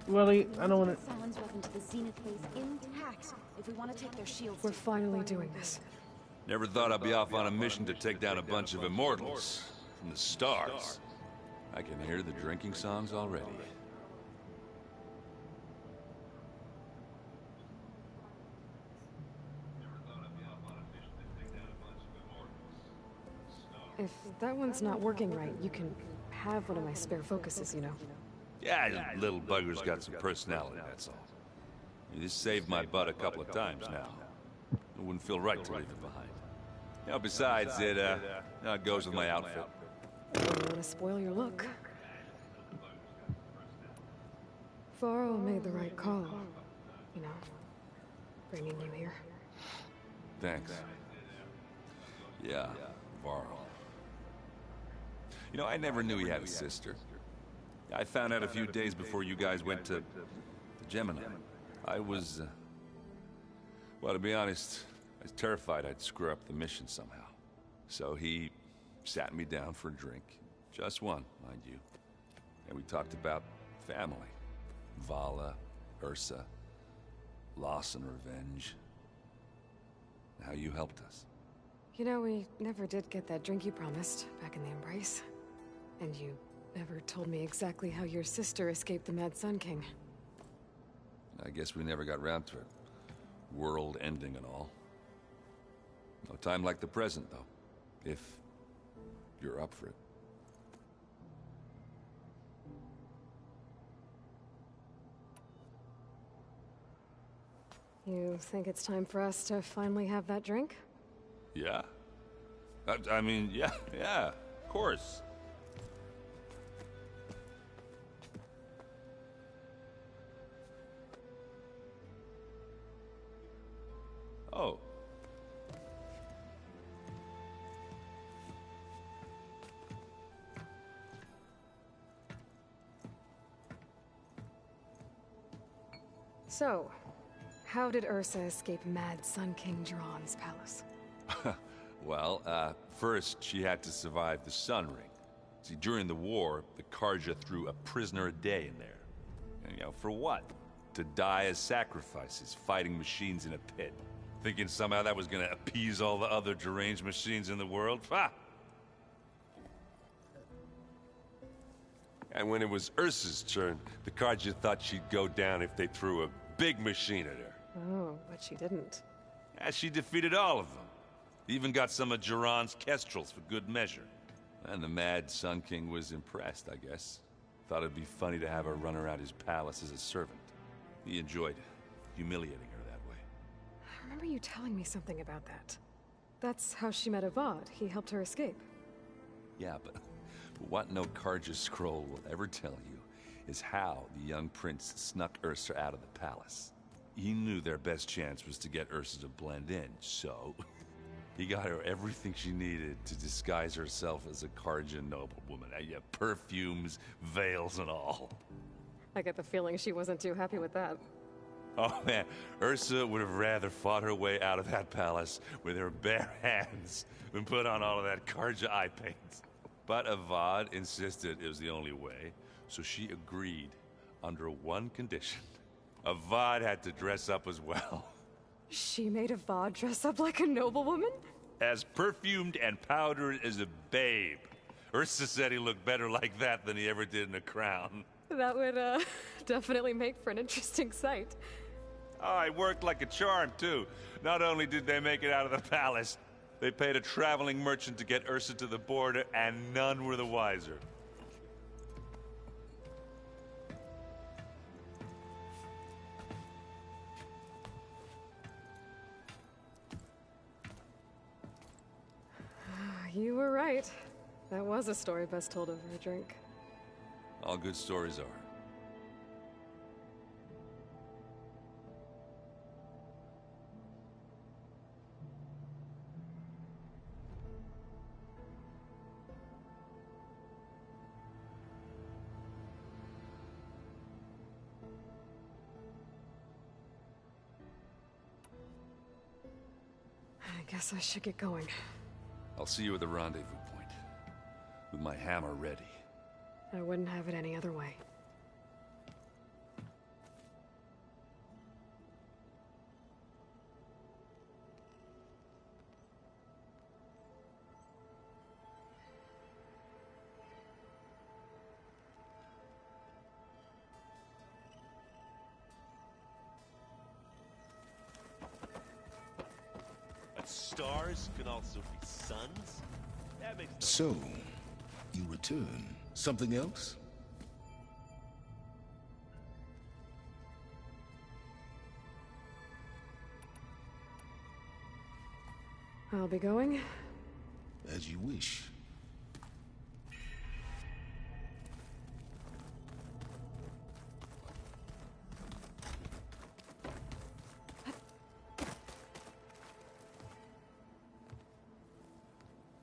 Willie, I don't want to... Silence weapon to the Zenith base intact if we want to take their shields. We're finally doing this. Never thought I'd be off on a mission to take down a bunch of immortals from the stars. I can hear the drinking songs already. If that one's not working right, you can have one of my spare focuses, you know. Yeah, little bugger's got some personality, that's all. This saved my butt a couple of times now. It wouldn't feel right to leave it behind. You know, besides, it goes with my outfit. I don't want to spoil your look. Varro made the right call. You know, bringing you here. Thanks. Yeah, Varro. You know, I never knew he had a sister. I found out a few days before you guys went to Gemini. I was, well, to be honest, I was terrified I'd screw up the mission somehow. So he sat me down for a drink. Just one, mind you. And we talked about family. Vala, Ursa, loss and revenge. How you helped us. You know, we never did get that drink you promised back in the Embrace. And you never told me exactly how your sister escaped the Mad Sun King. I guess we never got round to it. World ending and all. No time like the present, though. If you're up for it. You think it's time for us to finally have that drink? Yeah? I mean, yeah, of course. Oh. So, how did Ursa escape Mad Sun King Jiran's palace? Well, first she had to survive the Sun Ring. See, during the war, the Karja threw a prisoner a day in there. And, you know, for what? To die as sacrifices, fighting machines in a pit. Thinking somehow that was gonna appease all the other deranged machines in the world? Ha! And when it was Ursa's turn, the Karja thought she'd go down if they threw a big machine at her. Oh, but she didn't. Yeah, she defeated all of them. Even got some of Jiran's kestrels for good measure. And the Mad Sun King was impressed, I guess. Thought it'd be funny to have her run around his palace as a servant. He enjoyed humiliating her that way. I remember you telling me something about that. That's how she met Avad. He helped her escape. Yeah, but what no Karja scroll will ever tell you is how the young prince snuck Ursa out of the palace. He knew their best chance was to get Ursa to blend in, so he got her everything she needed to disguise herself as a Karja noblewoman. Yeah, perfumes, veils, and all. I get the feeling she wasn't too happy with that. Oh man, Ursa would have rather fought her way out of that palace with her bare hands than put on all of that Karja eye paint. But Avad insisted it was the only way, so she agreed under one condition. Avad had to dress up as well. She made Avad dress up like a noblewoman? As perfumed and powdered as a babe. Ursa said he looked better like that than he ever did in a crown. That would, definitely make for an interesting sight. Oh, it worked like a charm, too. Not only did they make it out of the palace, they paid a traveling merchant to get Ursa to the border, and none were the wiser. You were right. That was a story best told over a drink. All good stories are. I guess I should get going. I'll see you at the rendezvous point, with my hammer ready. I wouldn't have it any other way. But stars can also be suns? That makes no So, you return. Something else? I'll be going. As you wish.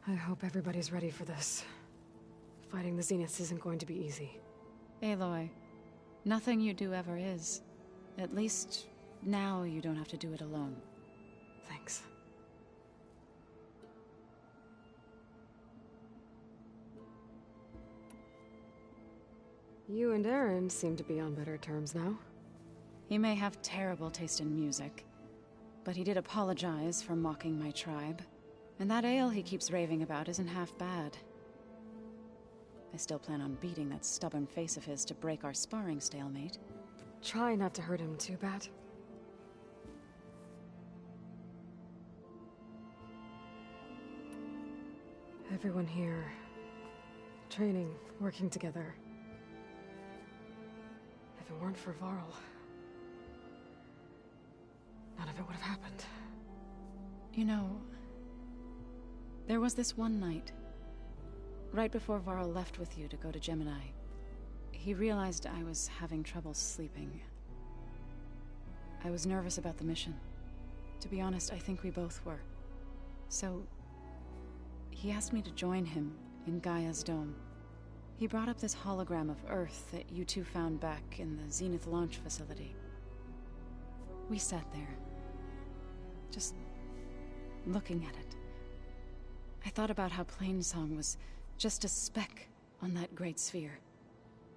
I hope everybody's ready for this. Fighting the Zeniths isn't going to be easy. Aloy, nothing you do ever is. At least, now you don't have to do it alone. Thanks. You and Aaron seem to be on better terms now. He may have terrible taste in music, but he did apologize for mocking my tribe. And that ale he keeps raving about isn't half bad. I still plan on beating that stubborn face of his to break our sparring stalemate. Try not to hurt him too bad. Everyone here, training, working together. If it weren't for Varl, none of it would have happened. You know, there was this one night, right before Varl left with you to go to Gemini. He realized I was having trouble sleeping. I was nervous about the mission. To be honest, I think we both were. So, he asked me to join him in Gaia's dome. He brought up this hologram of Earth that you two found back in the Zenith launch facility. We sat there, just looking at it. I thought about how Plainsong was just a speck on that great sphere.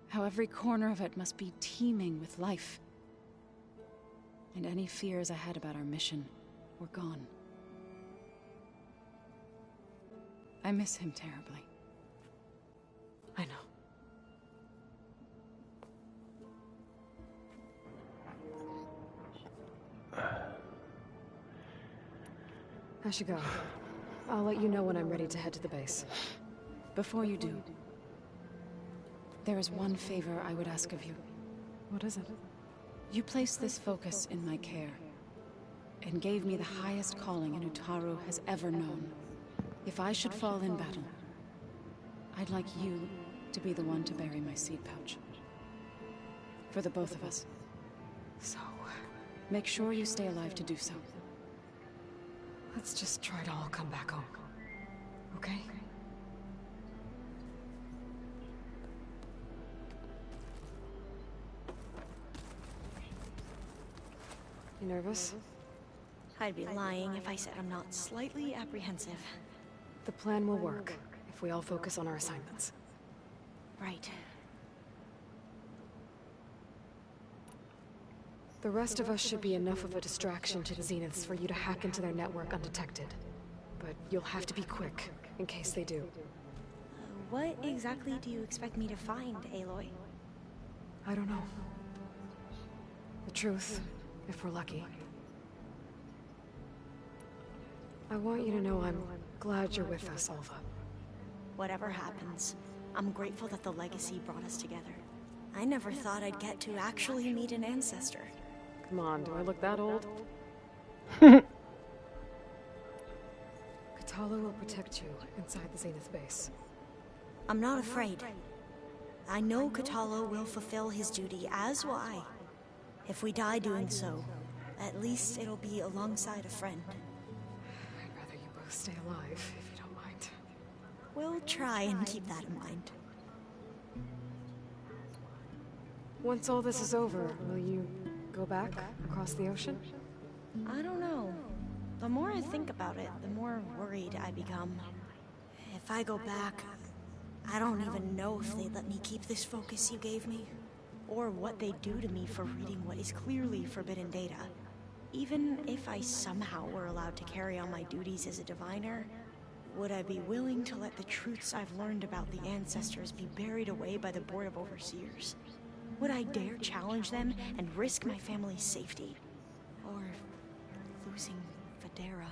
How every corner of it must be teeming with life. And any fears I had about our mission were gone. I miss him terribly. I know. I should go. I'll let you know when I'm ready to head to the base. Before you do, there is one favor I would ask of you. What is it? You placed this focus in my care, and gave me the highest calling an Utaru has ever known. If I should fall in battle, I'd like you to be the one to bury my seed pouch. For the both of us. So, make sure you stay alive to do so. Let's just try to all come back home. Okay? You nervous? I'd be lying if I said I'm not slightly apprehensive. The plan will work if we all focus on our assignments. Right. The rest of us should be enough of a distraction to the Zeniths for you to hack into their network undetected. But you'll have to be quick, in case they do. What exactly do you expect me to find, Aloy? I don't know. The truth, if we're lucky. I want you to know I'm glad you're with us, Alva. Whatever happens, I'm grateful that the Legacy brought us together. I never thought I'd get to actually meet an ancestor. Come on, do I look that old? Katala will protect you inside the Zenith base. I'm not afraid. I know Katala will fulfill his duty, as will I. If we die doing so, at least it'll be alongside a friend. I'd rather you both stay alive, if you don't mind. We'll try and keep that in mind. Once all this is over, will you go back across the ocean? I don't know. The more I think about it, the more worried I become. If I go back, I don't even know if they'd let me keep this focus you gave me, or what they'd do to me for reading what is clearly forbidden data. Even if I somehow were allowed to carry on my duties as a diviner, would I be willing to let the truths I've learned about the ancestors be buried away by the Board of Overseers? Would I dare challenge them and risk my family's safety? Or losing Federa?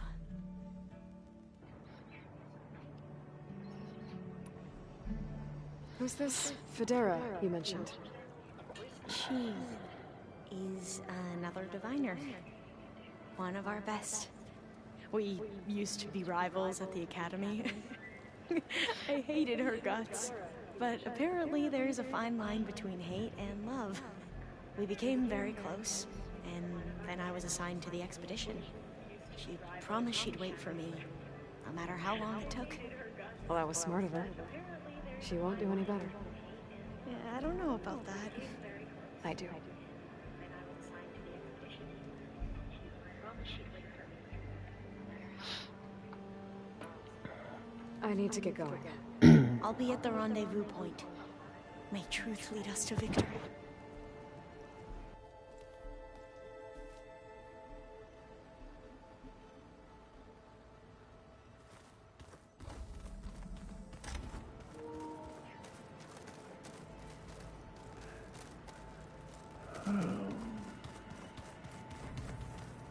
Who's this Federa you mentioned? She is another diviner. One of our best. We used to be rivals at the academy. I hated her guts. But apparently there's a fine line between hate and love. We became very close, and then I was assigned to the expedition. She promised she'd wait for me, no matter how long it took. Well, that was smart of her. She won't do any better. Yeah, I don't know about that. I do. I need to get going. I'll be at the rendezvous point. May truth lead us to victory.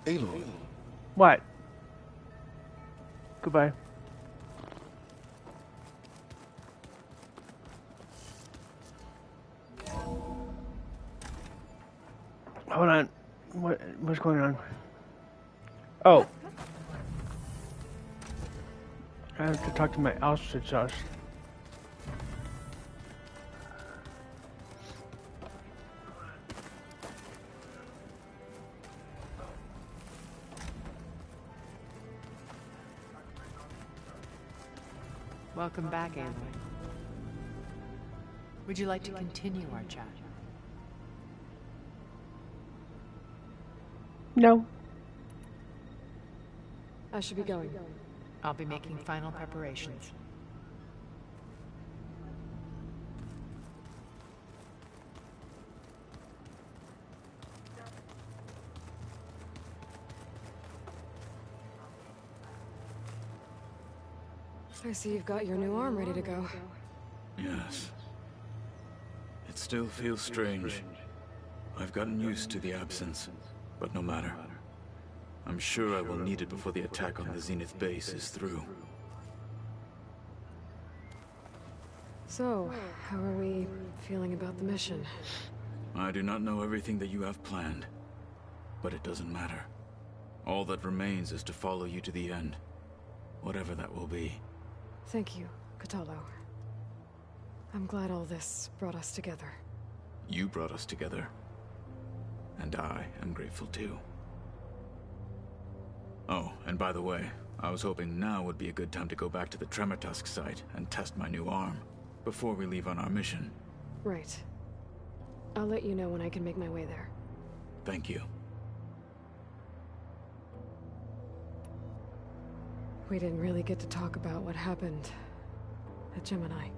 Aloy. What? Goodbye. Hold on. What's going on? Oh. I have to talk to my ostrich sauce. Welcome back, Aloy. Would you like to continue our chat? No. I should be going. I'll be making final preparations. I see you've got your new arm ready to go. Yes. It still feels strange. I've gotten used to the absence, but no matter. I'm sure I will need it before the attack on the Zenith base is through. So, how are we feeling about the mission? I do not know everything that you have planned, but it doesn't matter. All that remains is to follow you to the end, whatever that will be. Thank you, Kotallo. I'm glad all this brought us together. You brought us together, and I am grateful too. Oh, and by the way, I was hoping now would be a good time to go back to the Tremortusk site and test my new arm, before we leave on our mission. Right. I'll let you know when I can make my way there. Thank you. We didn't really get to talk about what happened at Gemini.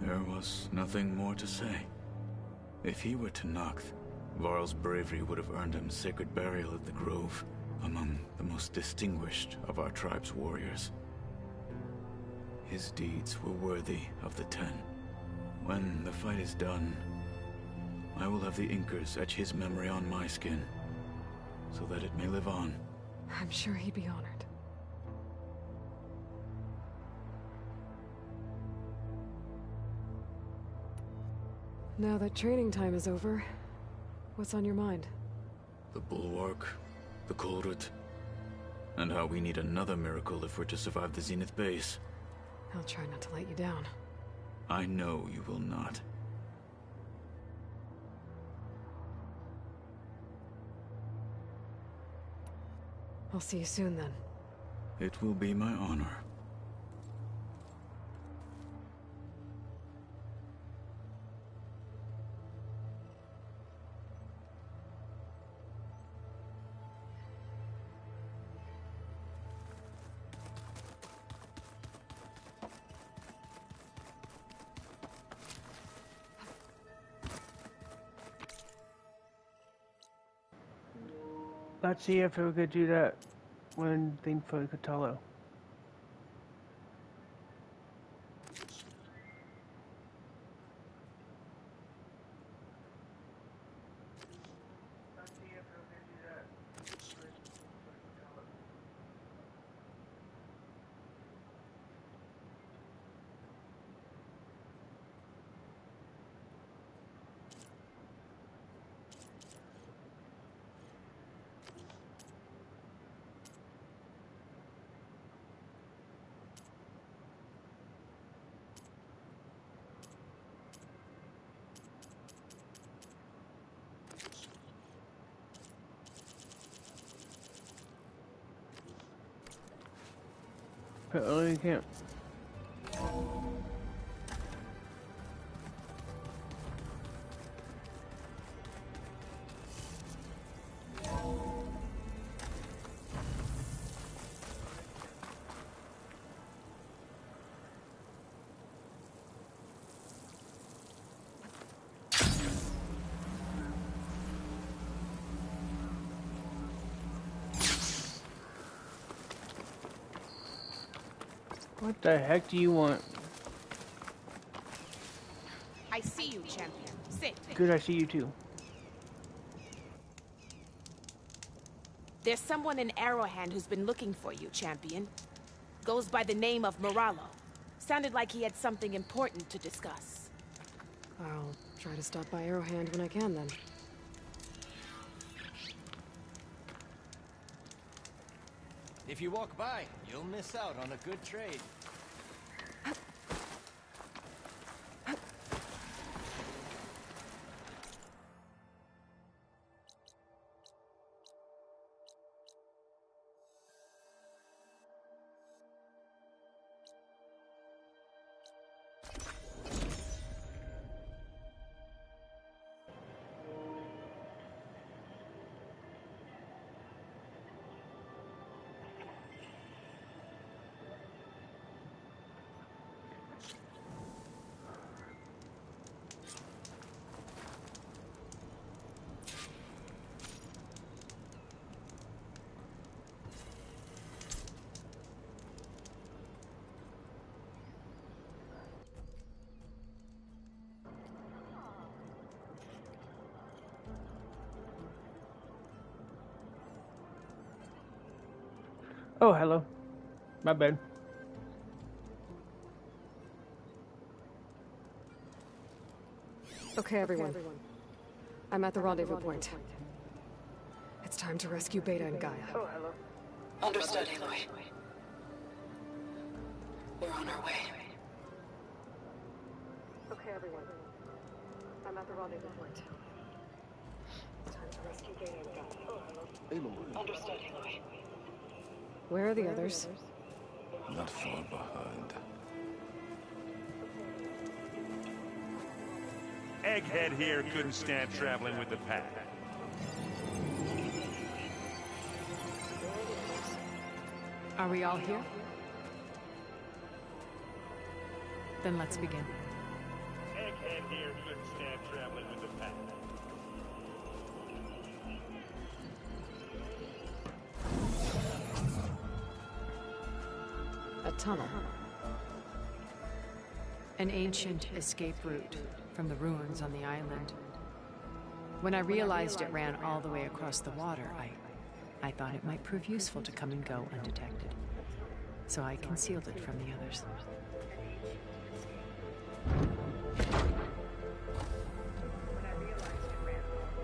There was nothing more to say. If he were Tenakth, Varl's bravery would have earned him sacred burial at the Grove, among the most distinguished of our tribe's warriors. His deeds were worthy of the Ten. When the fight is done, I will have the Inkers etch his memory on my skin, so that it may live on. I'm sure he'd be honored. Now that training time is over, what's on your mind? The Bulwark, the Kulrut, and how we need another miracle if we're to survive the Zenith base. I'll try not to let you down. I know you will not. I'll see you soon then. It will be my honor. Let's see if we could do that one thing for Kotallo. put Aloy in camp. What the heck do you want? I see you, champion. Sit. Good, I see you too. There's someone in Arrowhand who's been looking for you, champion. Goes by the name of Moralo. Sounded like he had something important to discuss. I'll try to stop by Arrowhand when I can, then. If you walk by, you'll miss out on a good trade. Oh, hello. My bad. Okay, everyone. I'm at the rendezvous point. It's time to rescue Beta and Gaia. Oh, hello. Understood, Aloy. We're on our way. Okay, everyone. I'm at the rendezvous point. It's time to rescue Beta and Gaia. Oh, hello. Aloy. Understood, Aloy. Where are the others? Not far behind. Egghead here couldn't stand traveling with the pack. Are we all here? Then let's begin. Egghead here couldn't stand traveling with the pack. A tunnel. An ancient escape route from the ruins on the island. When I realized it ran all the way across the water, I thought it might prove useful to come and go undetected. So I concealed it from the others.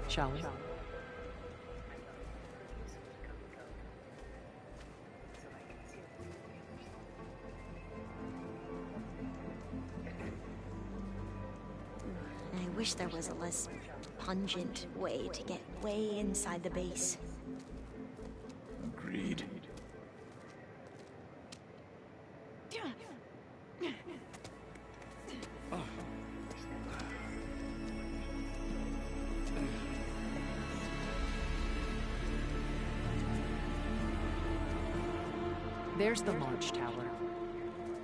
Shall we? I wish there was a less pungent way to get way inside the base. Agreed. There's the launch tower.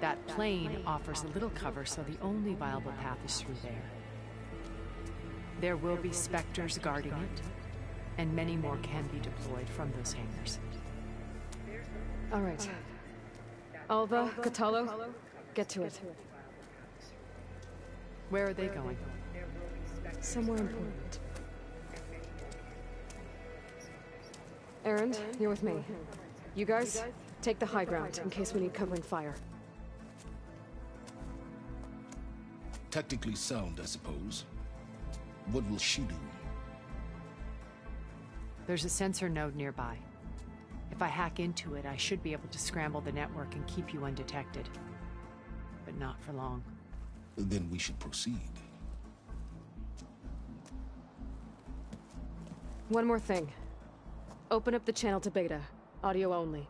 That plane offers a little cover, so the only viable path is through there. There will be Spectres guarding it, and many more can be deployed from those hangars. All right. Alva, Catalo, get to it. Where are they going? Somewhere important. Erend, you're with me. You guys, take the high ground in case we need covering fire. Tactically sound, I suppose. What will she do? There's a sensor node nearby. If I hack into it, I should be able to scramble the network and keep you undetected. But not for long. Then we should proceed. One more thing. Open up the channel to Beta. Audio only.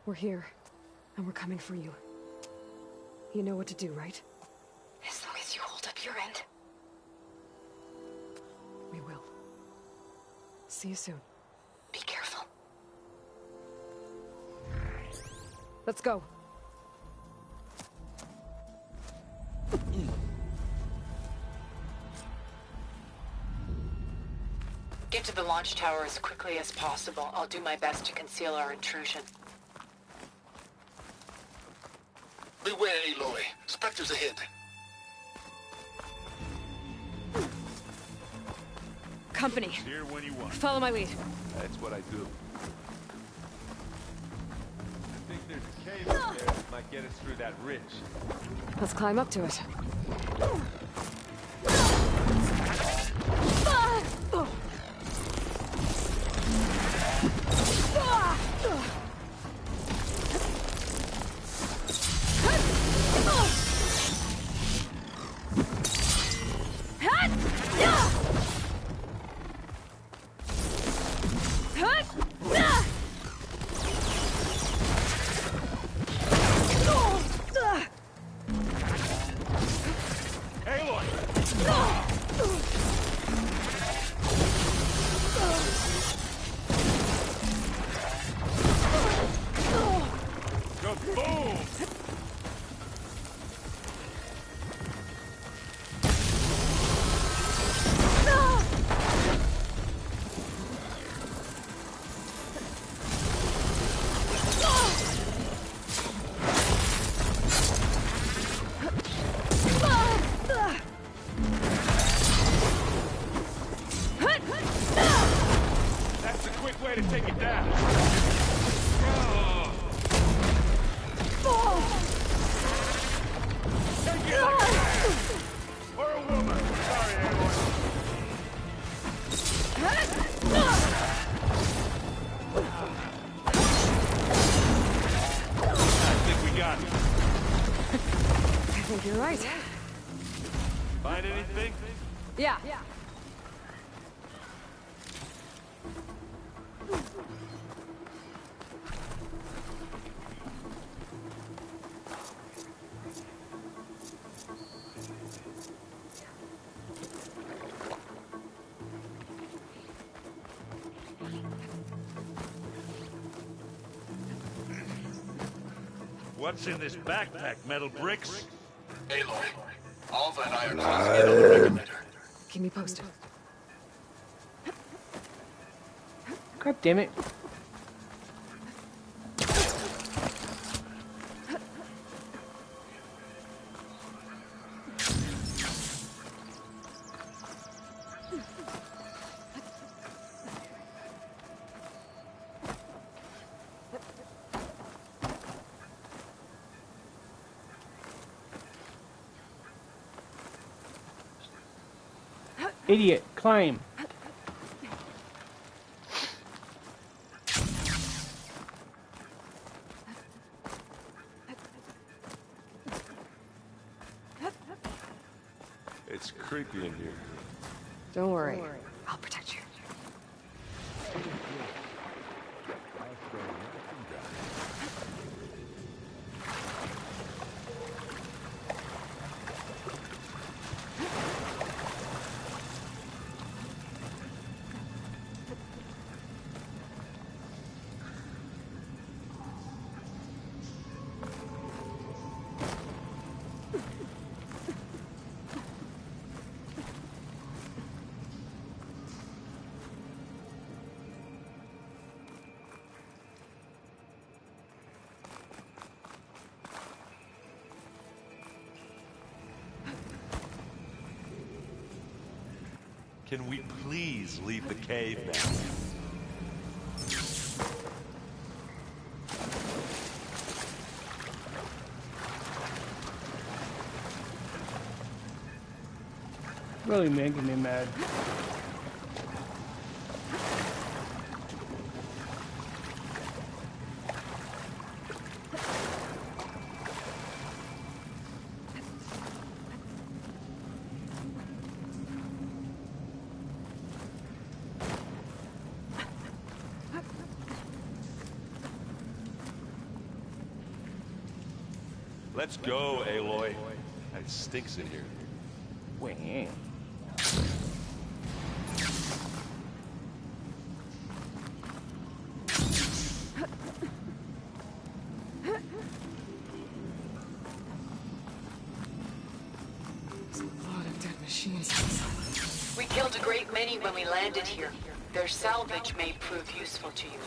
We're here, and we're coming for you. You know what to do, right? As long as you hold up your end. We will. See you soon. Be careful. Let's go. Get to the launch tower as quickly as possible. I'll do my best to conceal our intrusion. Beware, Aloy. Spectres ahead. Company. Here when you want. Follow my lead. That's what I do. I think there's a cave up there that might get us through that ridge. Let's climb up to it. That's a quick way to take it down. Take it like a man! Or a woman. Sorry, Aloy. I think we got it. I think you're right. Find anything? Yeah. What's in this backpack? Metal bricks? Aloy, Alva and I are closing in on the regulator. Keep me posted. God damn it. Idiot, climb. It's creepy in here. Don't worry. I'll protect you. Can we please leave the cave now? Really making me mad. Let's go, Aloy. It stinks in here. Wait. We killed a great many when we landed here. Their salvage may prove useful to you.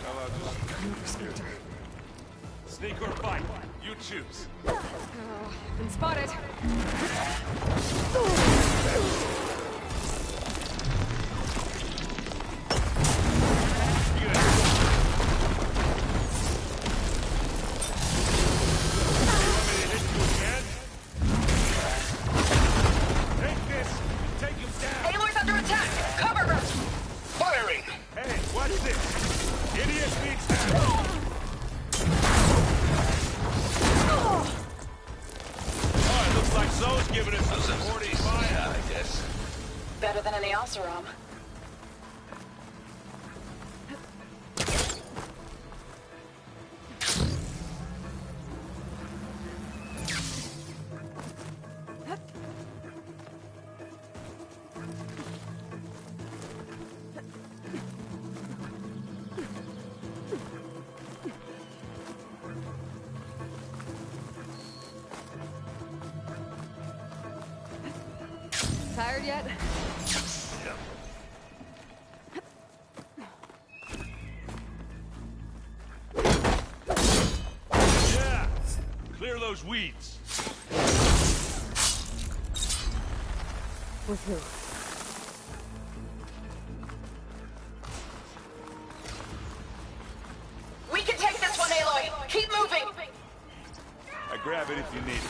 Sneak or fight, you choose. Been spotted. Better than any Oseram. Tired yet? Yeah! Clear those weeds. With who? We can take this one, Aloy! Keep moving! I grab it if you need it.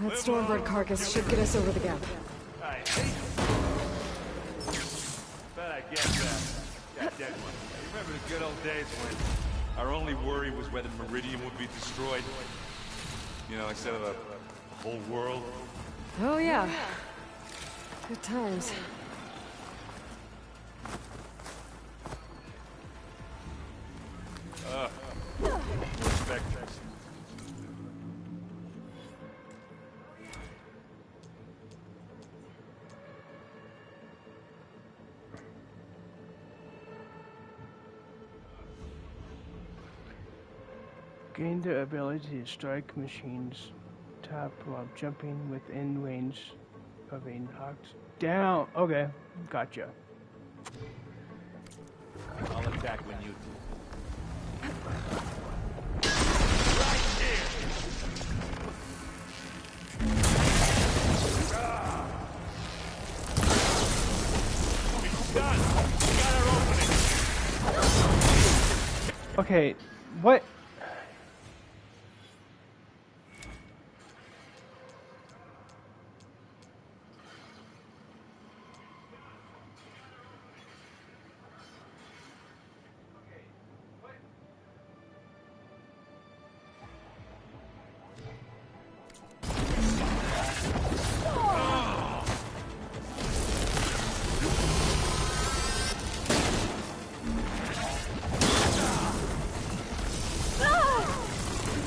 That Stormbird carcass should get us over the gap. I hate bet I get that dead one. I remember the good old days when our only worry was whether Meridian would be destroyed. You know, instead of a whole world. Oh yeah. Good times. Respect. Gain the ability to strike machines. Tap while jumping within range of a knocked down. Okay, gotcha. I'll attack when you do. Okay, what?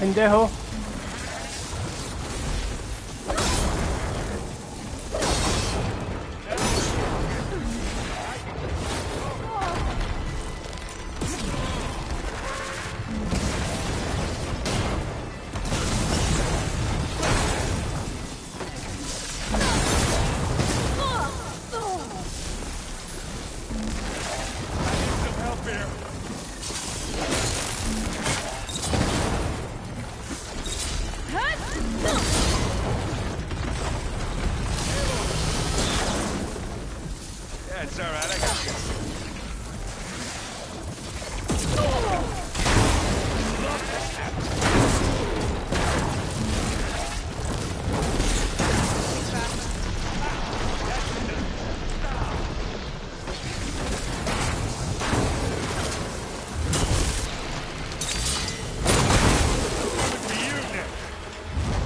Pendejo. It's alright, I got this.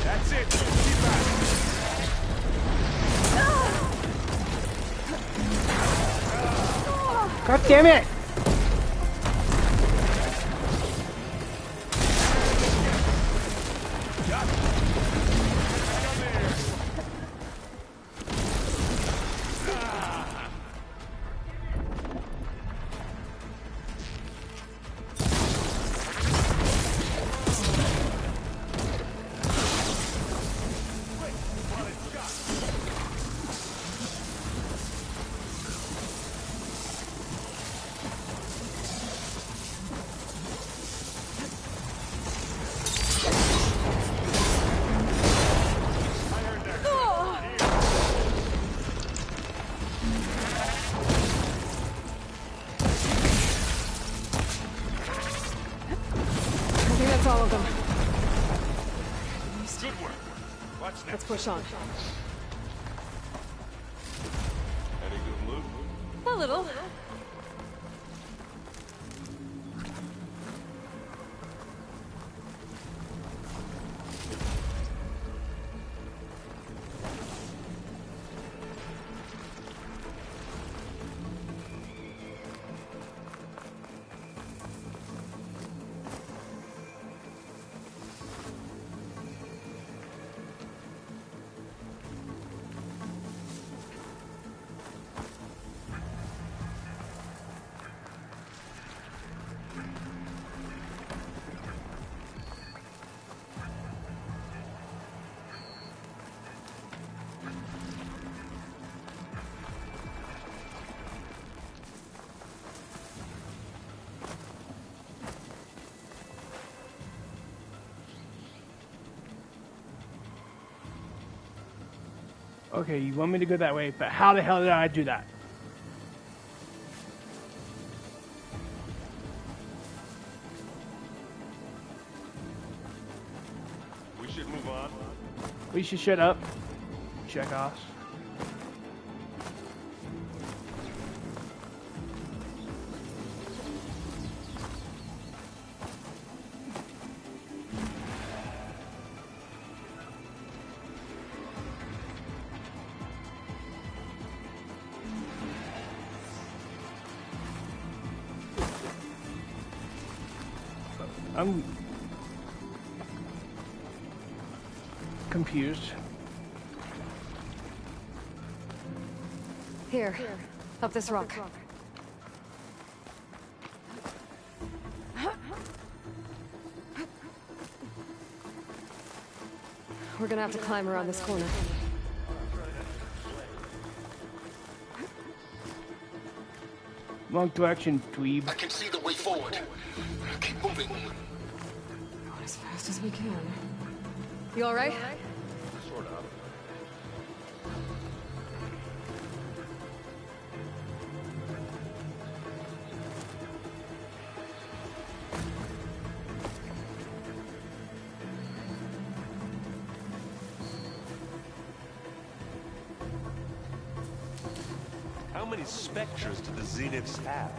That's it. Keep at it. God damn it! Got it. Good work. What's next? Let's push on. Any good loot? A little. Okay, you want me to go that way, but how the hell did I do that? We should move on. We should shut up. Check us. I'm confused. Here, up this rock. We're gonna have to climb around this corner. Wrong direction, dweeb. I can see the way forward. Keep moving. Going as fast as we can. You all right? Sort of. How many specters do the Zeniths have?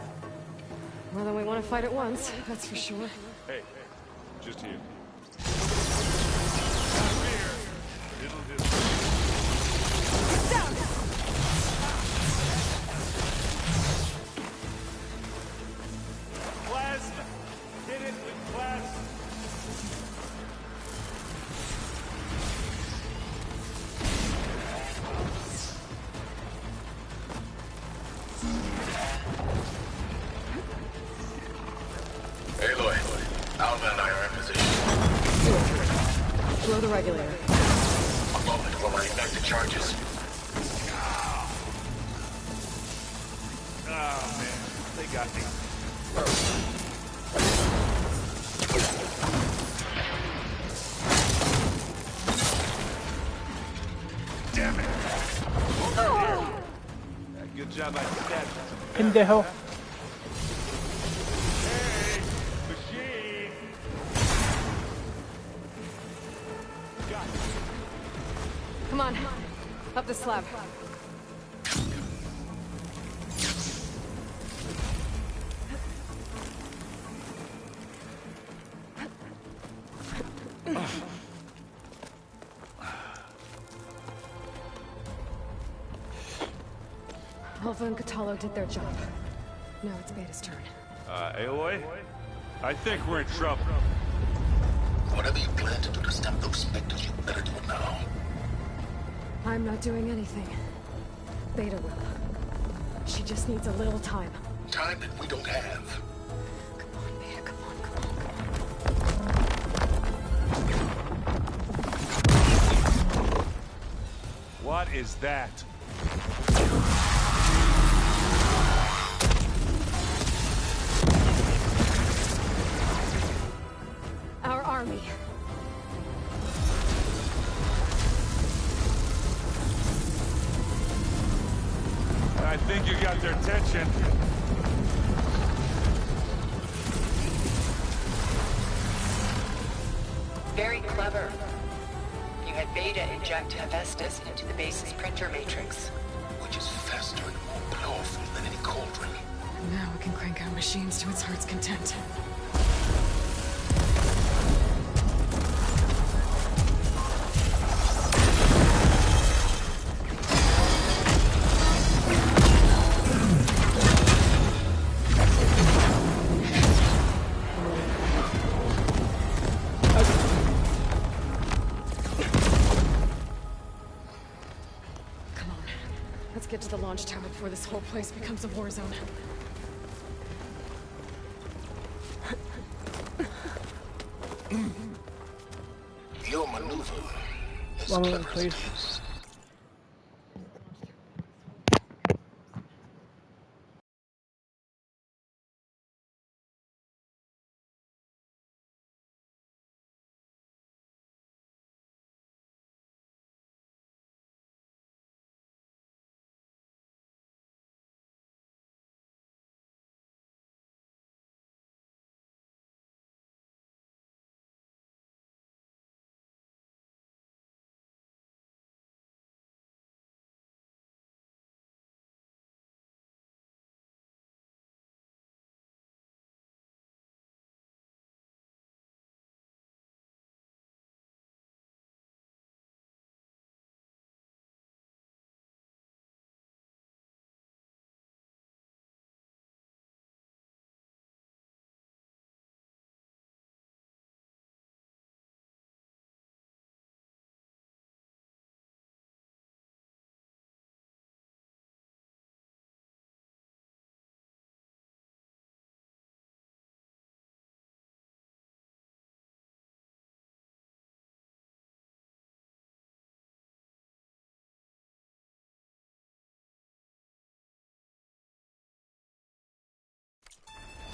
More than we want to fight at once, that's for sure. Hey, just here. Plasma! Hit it with plasma! Aloy, Alma and I are in position. Blow the regulator. A moment while I ignite the charges. Oh, man. They got me. Damn it! Good job I stabbed you. Pendejo. Hey, machine! Got it. Come on, up the slab. Alpha and Catalo did their job. Now it's Beta's turn. Aloy? I think we're in trouble. Whatever you plan to do to stop those specters, you better do it now. I'm not doing anything. Beta will. She just needs a little time. Time that we don't have. Come on, Beta, come on, come on. What is that? Our army. I think you got their attention. Very clever. had Beta inject Hephaestus into the base's printer matrix. Which is faster and more powerful than any cauldron. Now we can crank our machines to its heart's content. Get to the launch tower before this whole place becomes a war zone. Your maneuver is One clever minute, as please. it is.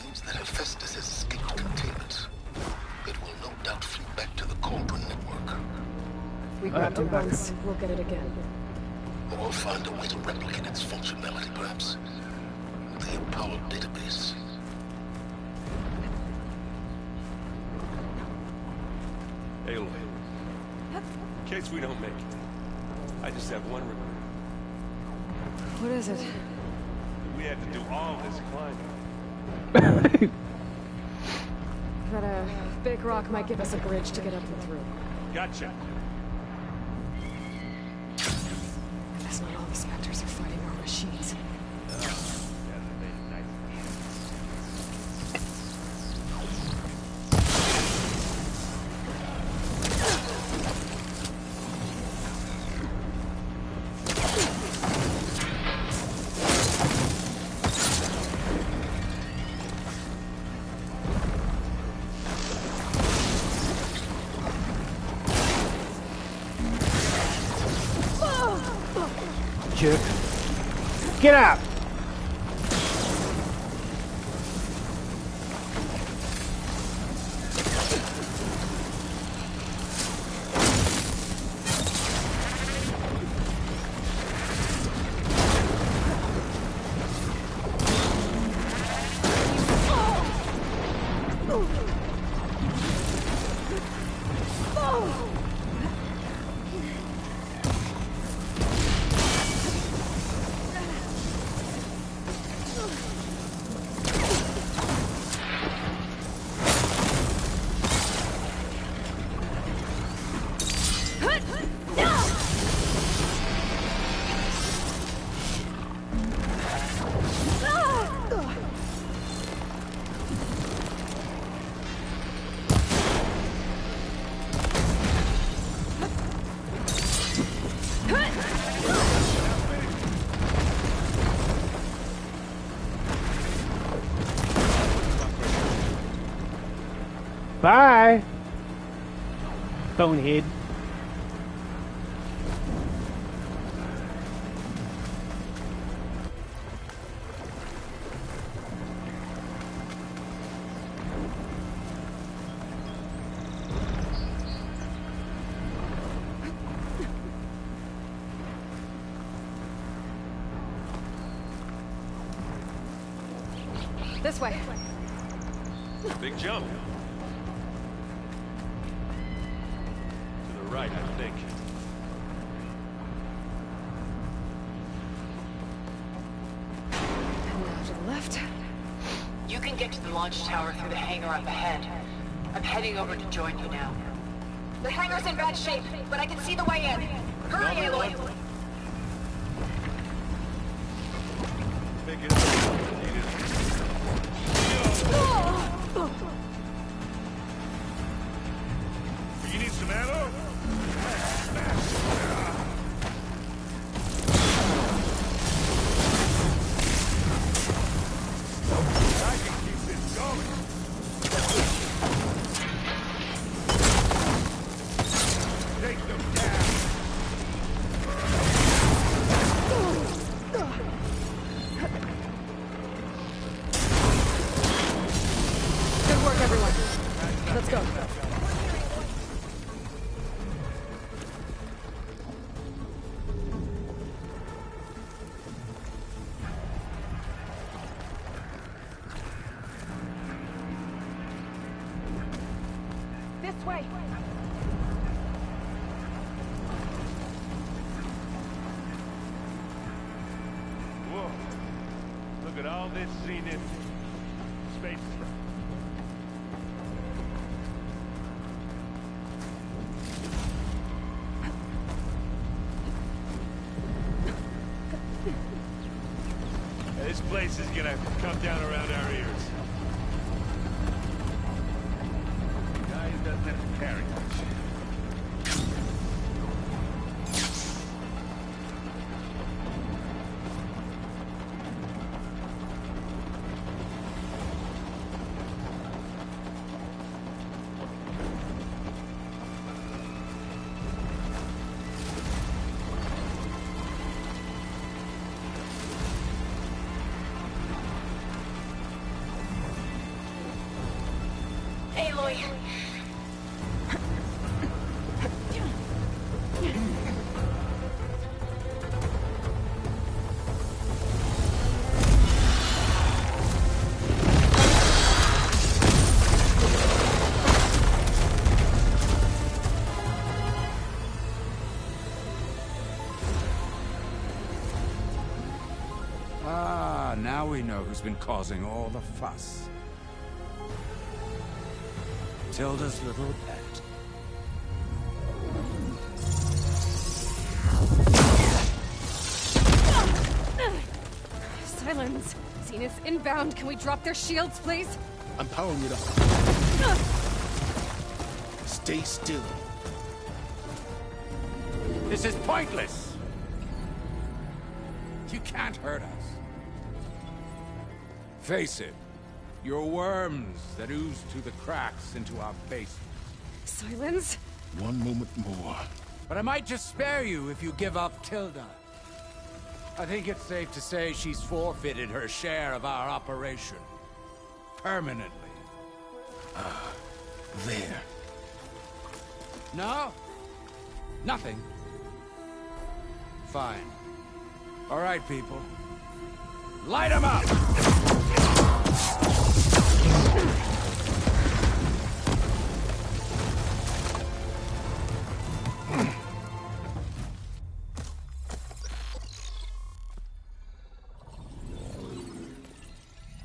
Means that Hephaestus has escaped containment. It will no doubt flee back to the Cauldron network. If we grabbed it once, we'll get it again. Or find a way to replicate its functionality, perhaps. The Apollo database. Aloy, in case we don't make it, I just have one request. What is it? We had to do all this climbing. That a big rock might give us a bridge to get up and through. Gotcha. Guess not all the specters are fighting our machines. Jerk. Get out! Bye! Bonehead. This way. Big jump. To the right. right, I think. And now to the left. You can get to the launch tower through the hangar up ahead. I'm heading over to join you now. The hangar's in bad shape, but I can see the way in. Hurry, Aloy! Pick it up. You need some ammo? I can keep this going. Take them down. Good work, everyone. Let's go. This way! Whoa. Look at all this zenith space. This place is gonna come down around our ears. Guy who doesn't have to carry much. Aloy! Ah, now we know who's been causing all the fuss. Tilda's little pet. Silence. Zenith inbound. Can we drop their shields, please? I'm powering it up. Stay still. This is pointless! You can't hurt us. Face it. You're worms that ooze through the cracks into our basement. Silence? One moment more. But I might just spare you if you give up Tilda. I think it's safe to say she's forfeited her share of our operation. Permanently. There. No? Nothing. Fine. All right, people. Light 'em up!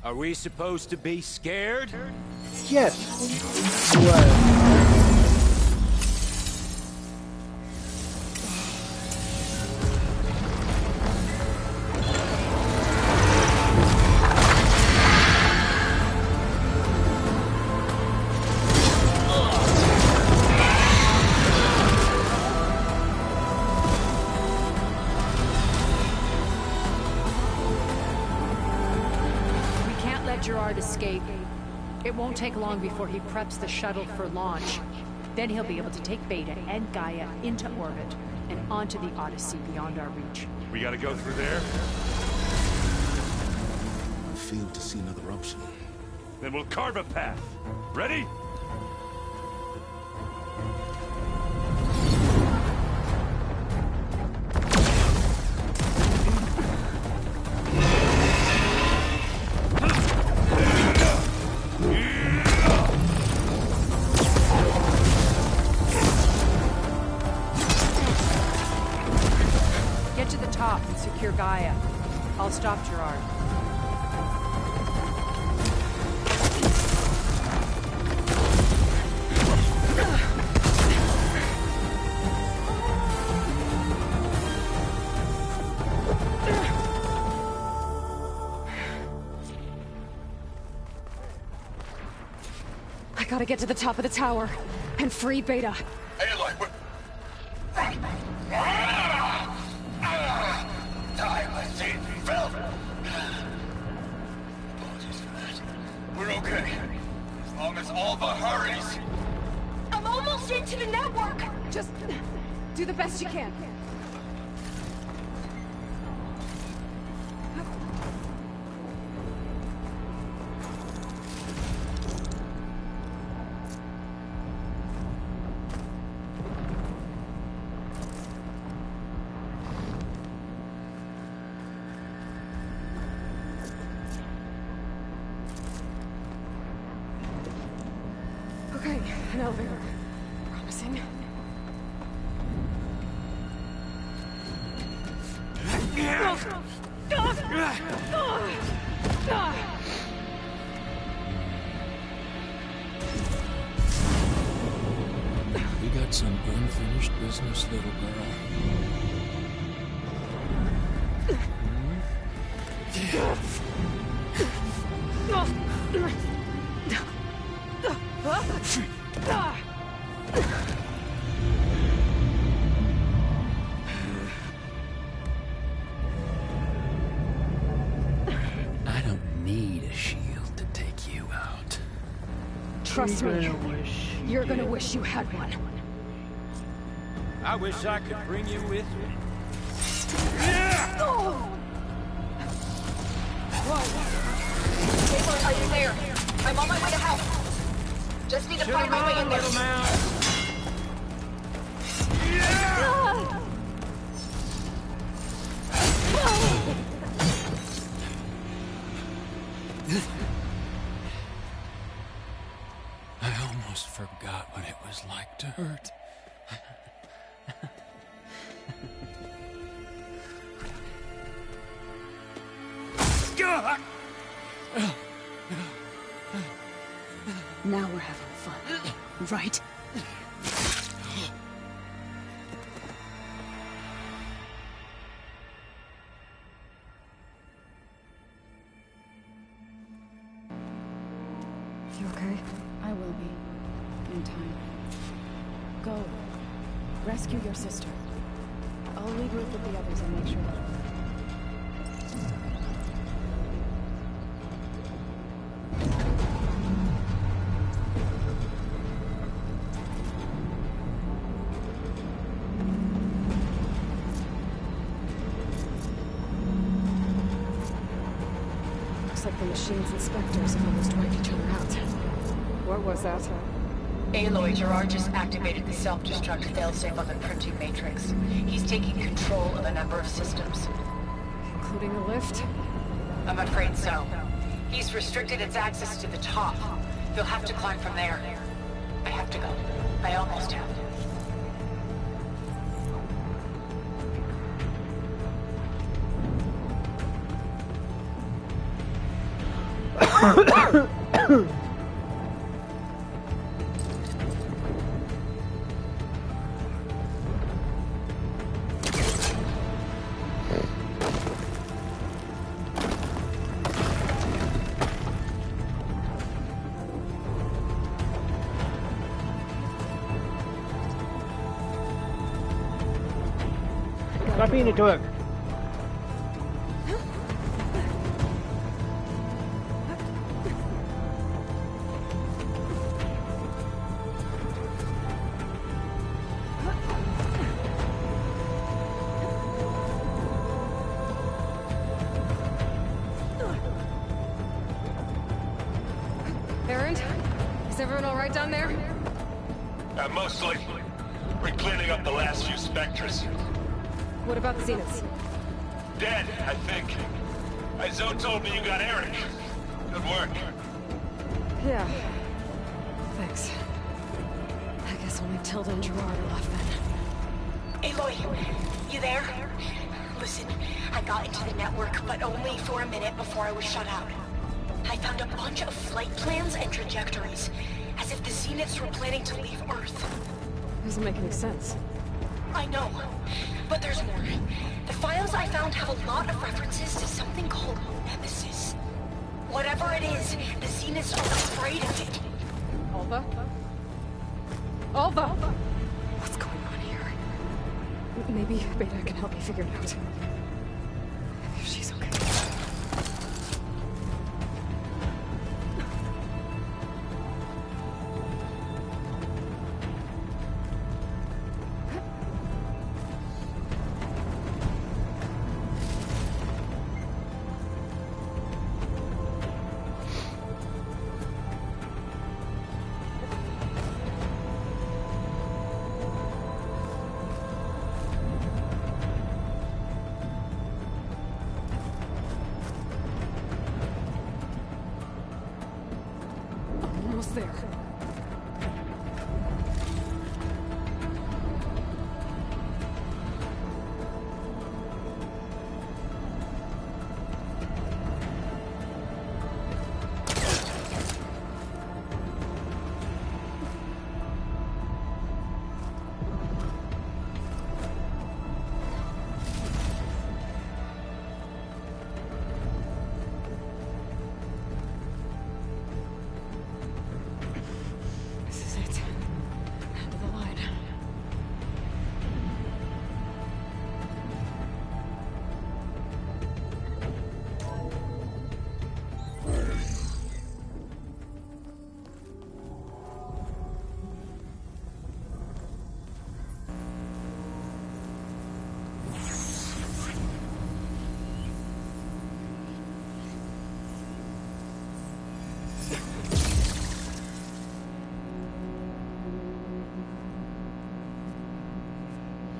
Are we supposed to be scared? Yes. Well. Gerard escape. It won't take long before he preps the shuttle for launch. Then he'll be able to take Beta and Gaia into orbit and onto the Odyssey beyond our reach. We gotta go through there? I fail to see another option. Then we'll carve a path. Ready? top and secure Gaia. I'll stop Gerard. I gotta get to the top of the tower and free Beta. Aloy, what? Apologies for that. We're okay. As long as Alba hurries. I'm almost into the network! Just do the best you can. Okay, an elevator. Promising. We got some unfinished business, little girl. I don't need a shield to take you out. Trust me, you're gonna wish you had one. I wish I could bring you with me. Aloy, are you there? I'm on my way to help. Just need to find my way in there. I almost forgot what it was like to hurt. Now we're having fun, right? You okay? I will be. In time. Go. Rescue your sister. I'll regroup with the others and make sure that... Looks like the machine's inspectors have almost wiped each other out. What was that? Aloy, Gerard just activated the self-destruct failsafe on the printing matrix. He's taking control of a number of systems. Including the lift? I'm afraid so. He's restricted its access to the top. You'll have to climb from there. I have to go. I almost have. Stop being a dork. Errand? Is everyone alright down there? Mostly. We're cleaning up the last few Spectres. What about the Zeniths? Dead, I think. Zoe told me you got Eric. Good work. Yeah. Thanks. I guess only Tilda and Gerard are left then. Aloy, you there? Listen, I got into the network, but only for a minute before I was shut out. I found a bunch of flight plans and trajectories, as if the Zeniths were planning to leave Earth. Doesn't make any sense. I know, but there's more. The files I found have a lot of references to something called Nemesis. Whatever it is, the Zeniths are afraid of it. Alva? Alva! What's going on here? Maybe Beta can help me figure it out. If she's okay. Almost there.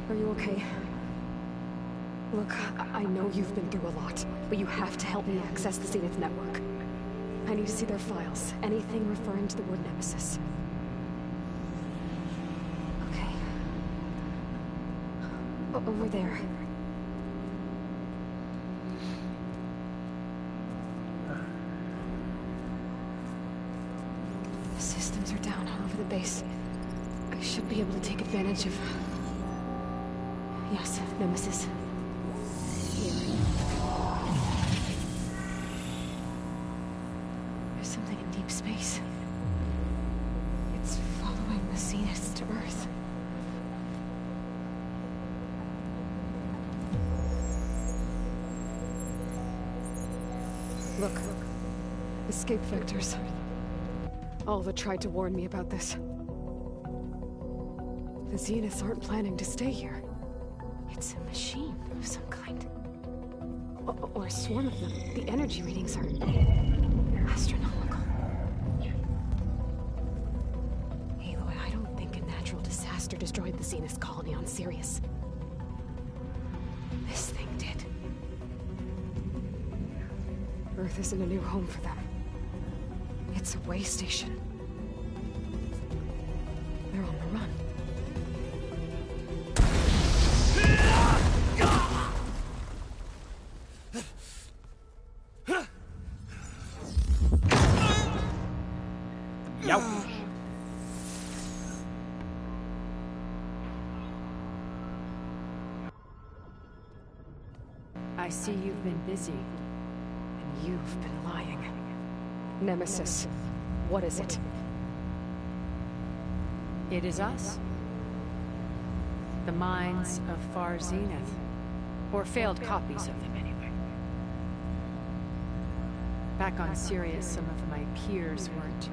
Are you okay? Look, I know you've been through a lot, but you have to help me access the Zenith network. I need to see their files, anything referring to the word Nemesis. Okay. Over there. The systems are down all over the base. I should be able to take advantage of... Yes, Nemesis. Here. There's something in deep space. It's following the Zeniths to Earth. Look. Escape vectors. Alva tried to warn me about this. The Zeniths aren't planning to stay here. It's a machine of some kind. Or a swarm of them. The energy readings are astronomical. Aloy, I don't think a natural disaster destroyed the Zenith colony on Sirius. This thing did. Earth isn't a new home for them. It's a way station. They're on the run. I see you've been busy. And you've been lying. Nemesis. What is it? It is us. The minds of Far Zenith. Or failed copies of them, anyway. Back on Sirius, some of my peers weren't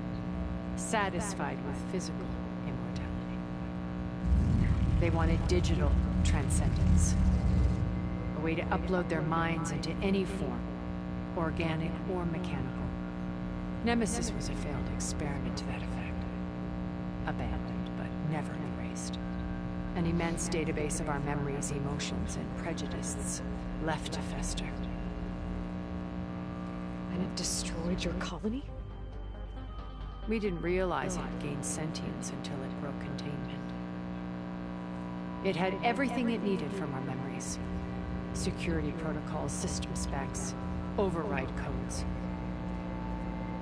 satisfied with physical immortality. They wanted digital transcendence. A way to upload their minds into any form, organic or mechanical. Nemesis was a failed experiment to that effect. Abandoned, but never erased. An immense database of our memories, emotions, and prejudices left to fester. And it destroyed your colony? We didn't realize it gained sentience until it broke containment. It had everything it needed from our memories. Security protocols, system specs, override codes.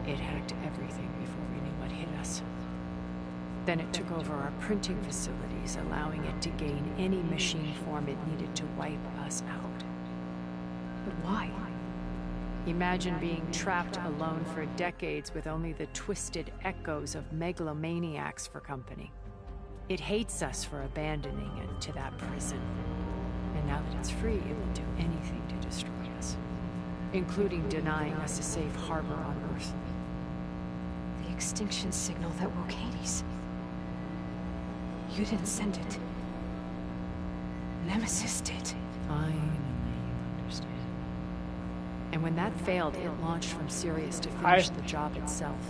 It hacked everything before we knew what hit us. Then it took over our printing facilities, allowing it to gain any machine form it needed to wipe us out. But why? Imagine being trapped alone for decades with only the twisted echoes of megalomaniacs for company. It hates us for abandoning it to that prison. And now that it's free, it will do anything to destroy us, including denying us a safe harbor on Earth. The extinction signal that woke Hades. You didn't send it. Nemesis did. Finally, you understand. And when that failed, it launched from Sirius to finish the job itself.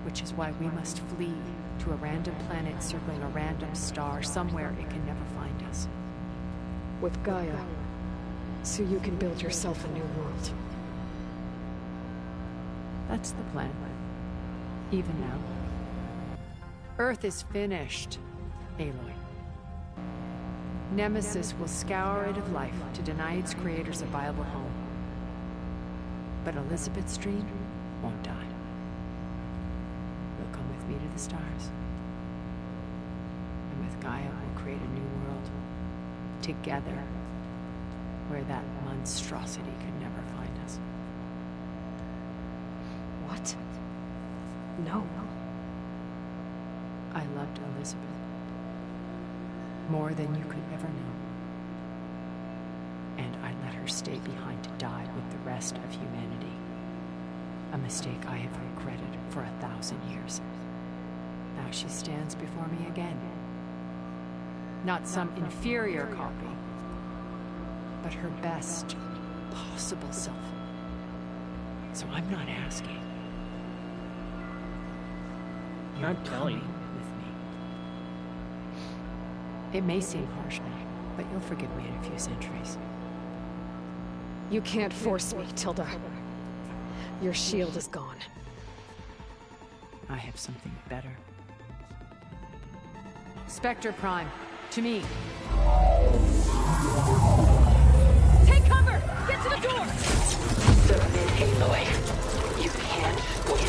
Which is why we must flee to a random planet circling a random star, somewhere it can never find us. With Gaia, so you can build yourself a new world. That's the plan. Even now. Earth is finished, Aloy. Nemesis will scour it of life to deny its creators a viable home. But Elizabeth's dream won't die. You'll come with me to the stars. And with Gaia, we'll create a new world. Together, where that monstrosity could never find us. What? No. I loved Elizabeth. More than you could ever know. And I let her stay behind to die with the rest of humanity. A mistake I have regretted for 1,000 years. Now she stands before me again. Not some inferior copy, but her best possible self. So I'm not asking. You're coming with me. It may seem harsh now, but you'll forgive me in a few centuries. You can't force me, Tilda. Your shield is gone. I have something better. Spectre Prime, to me. Take cover! Get to the door! Submit, Aloy. You can't win.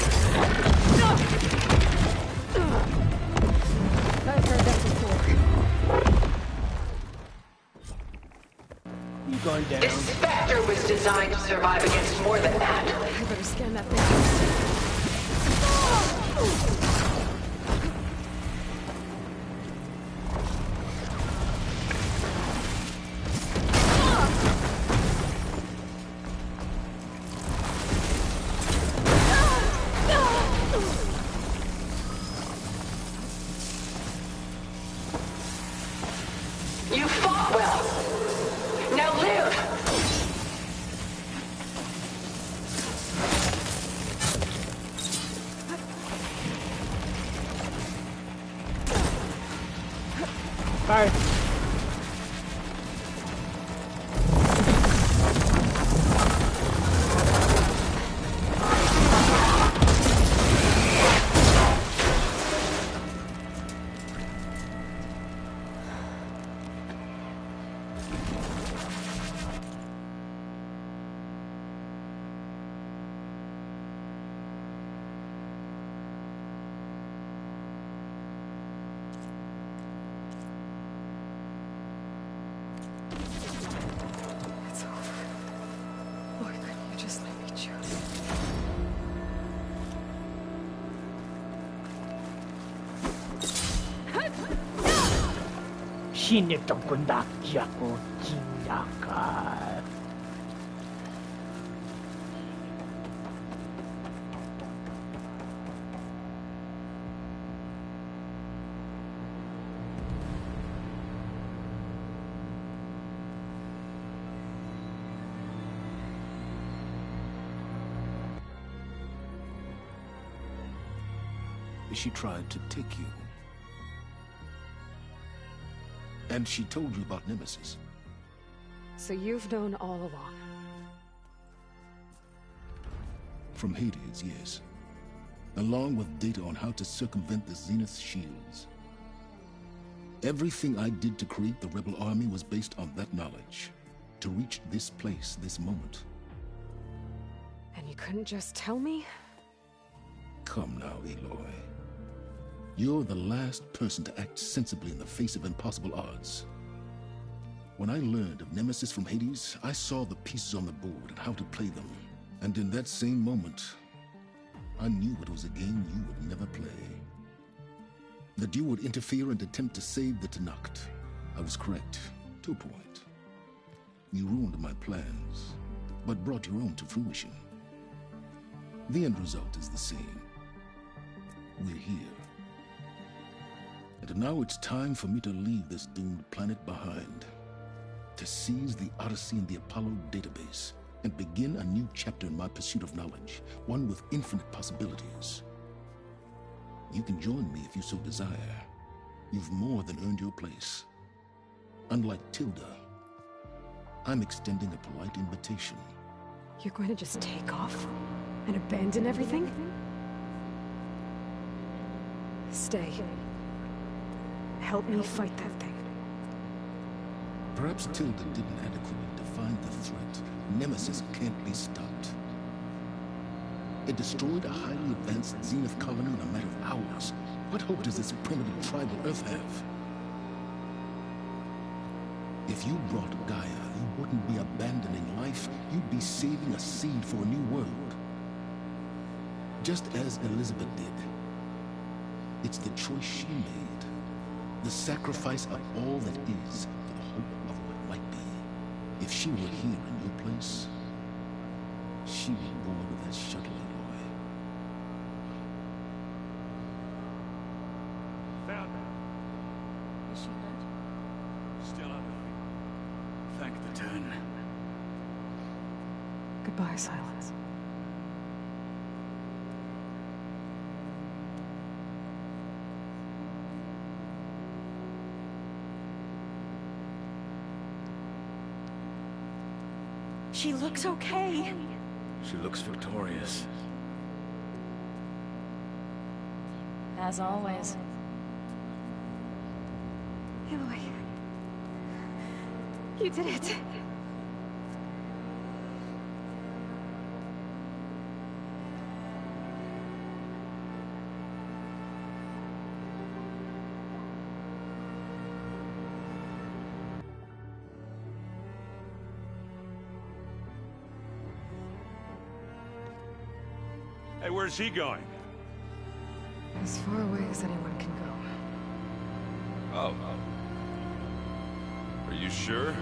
I've heard that before. You going down? This Spectre was designed to survive against more than that. I better scan that thing. You fought well. Now live! Bye. Sinitong nakya ko kinaka. She tried to take you. And she told you about Nemesis. So you've known all along. From Hades, yes. Along with data on how to circumvent the Zenith shields. Everything I did to create the rebel army was based on that knowledge. to reach this place, this moment. And you couldn't just tell me? Come now, Aloy. You're the last person to act sensibly in the face of impossible odds. When I learned of Nemesis from Hades, I saw the pieces on the board and how to play them. And in that same moment, I knew it was a game you would never play. That you would interfere and attempt to save the Tenakth. I was correct, to a point. You ruined my plans, but brought your own to fruition. The end result is the same. We're here. And now it's time for me to leave this doomed planet behind. To seize the Odyssey and the Apollo database, and begin a new chapter in my pursuit of knowledge, one with infinite possibilities. You can join me if you so desire. You've more than earned your place. Unlike Tilda, I'm extending a polite invitation. You're going to just take off? And abandon everything? Stay. Help me fight that thing. Perhaps Tilda didn't adequately define the threat. Nemesis can't be stopped. It destroyed a highly advanced Zenith colony in a matter of hours. What hope does this primitive tribal Earth have? If you brought Gaia, you wouldn't be abandoning life. You'd be saving a seed for a new world. Just as Elizabeth did. It's the choice she made. The sacrifice of all that is for the hope of what might be. If she were here in your place, she would board with that shuttle, Aloy. Found her. Is she hurt? Still on her feet. Thank the turn. Goodbye, Silence. She looks okay. She looks victorious. As always. Aloy. You did it. Hey, where's he going? As far away as anyone can go. Oh. Are you sure?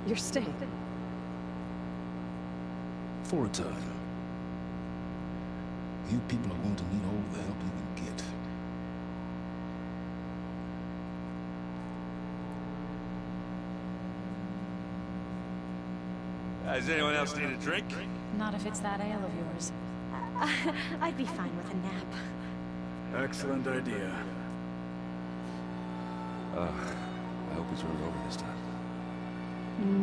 You're staying. For a time. You people are going to need all the help you can get. Does anyone else need a drink? Not if it's that ale of yours. I'd be fine with a nap. Excellent idea. I hope it's really over this time.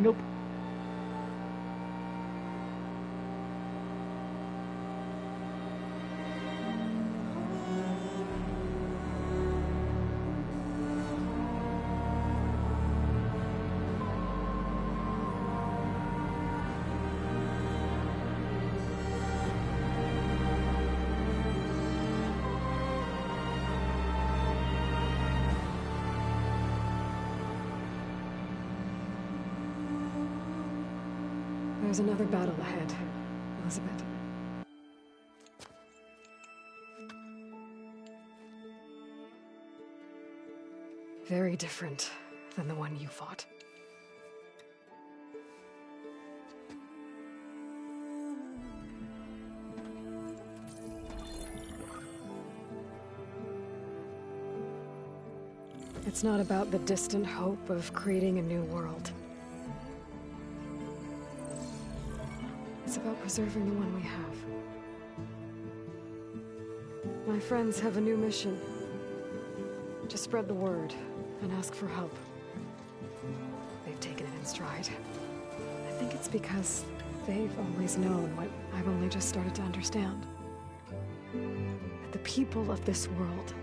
Nope. There's another battle ahead, Elizabeth. Very different than the one you fought. It's not about the distant hope of creating a new world. It's about preserving the one we have. My friends have a new mission. To spread the word and ask for help. They've taken it in stride. I think it's because they've always known what I've only just started to understand. That the people of this world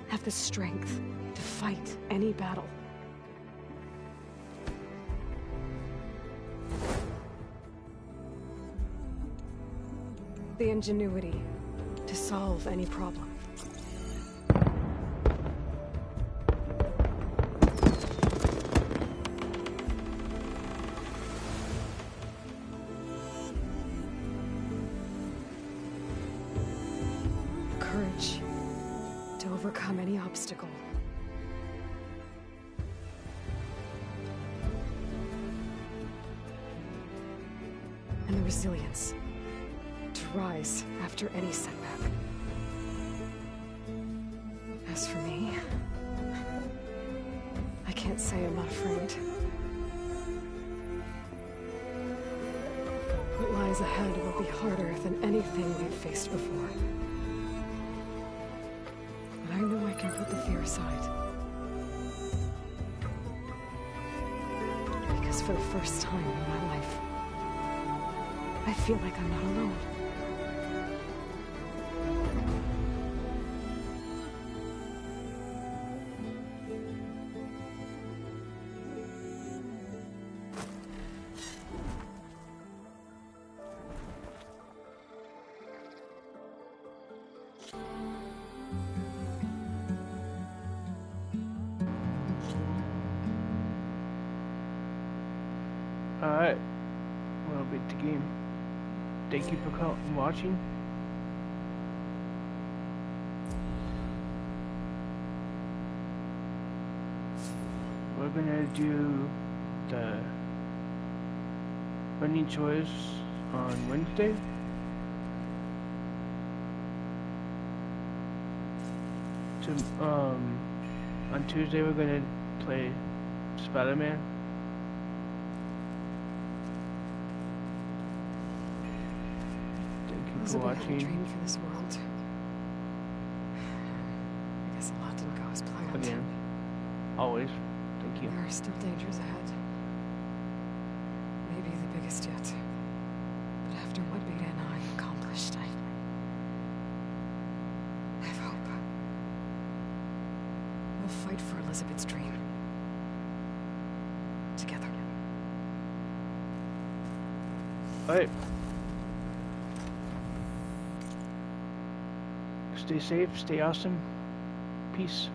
have the strength to fight any battle. The ingenuity to solve any problem. Courage to overcome any obstacle. And the resilience to rise after any setback. As for me, I can't say I'm not afraid. What lies ahead will be harder than anything we've faced before. But I know I can put the fear aside. Because for the first time in my life, I feel like I'm not alone. Alright, we'll beat the game. Thank you for watching. We're gonna do the running choice on Wednesday. On Tuesday we're gonna play Spider-Man. For watching. Dream for this world. I guess a lot didn't go as planned. Again, always. Thank you. There are still dangers ahead. Maybe the biggest yet. But after what Beta and I accomplished, I have hope. We'll fight for Elizabeth's dream. Together. Alright. Stay safe, stay awesome. Peace.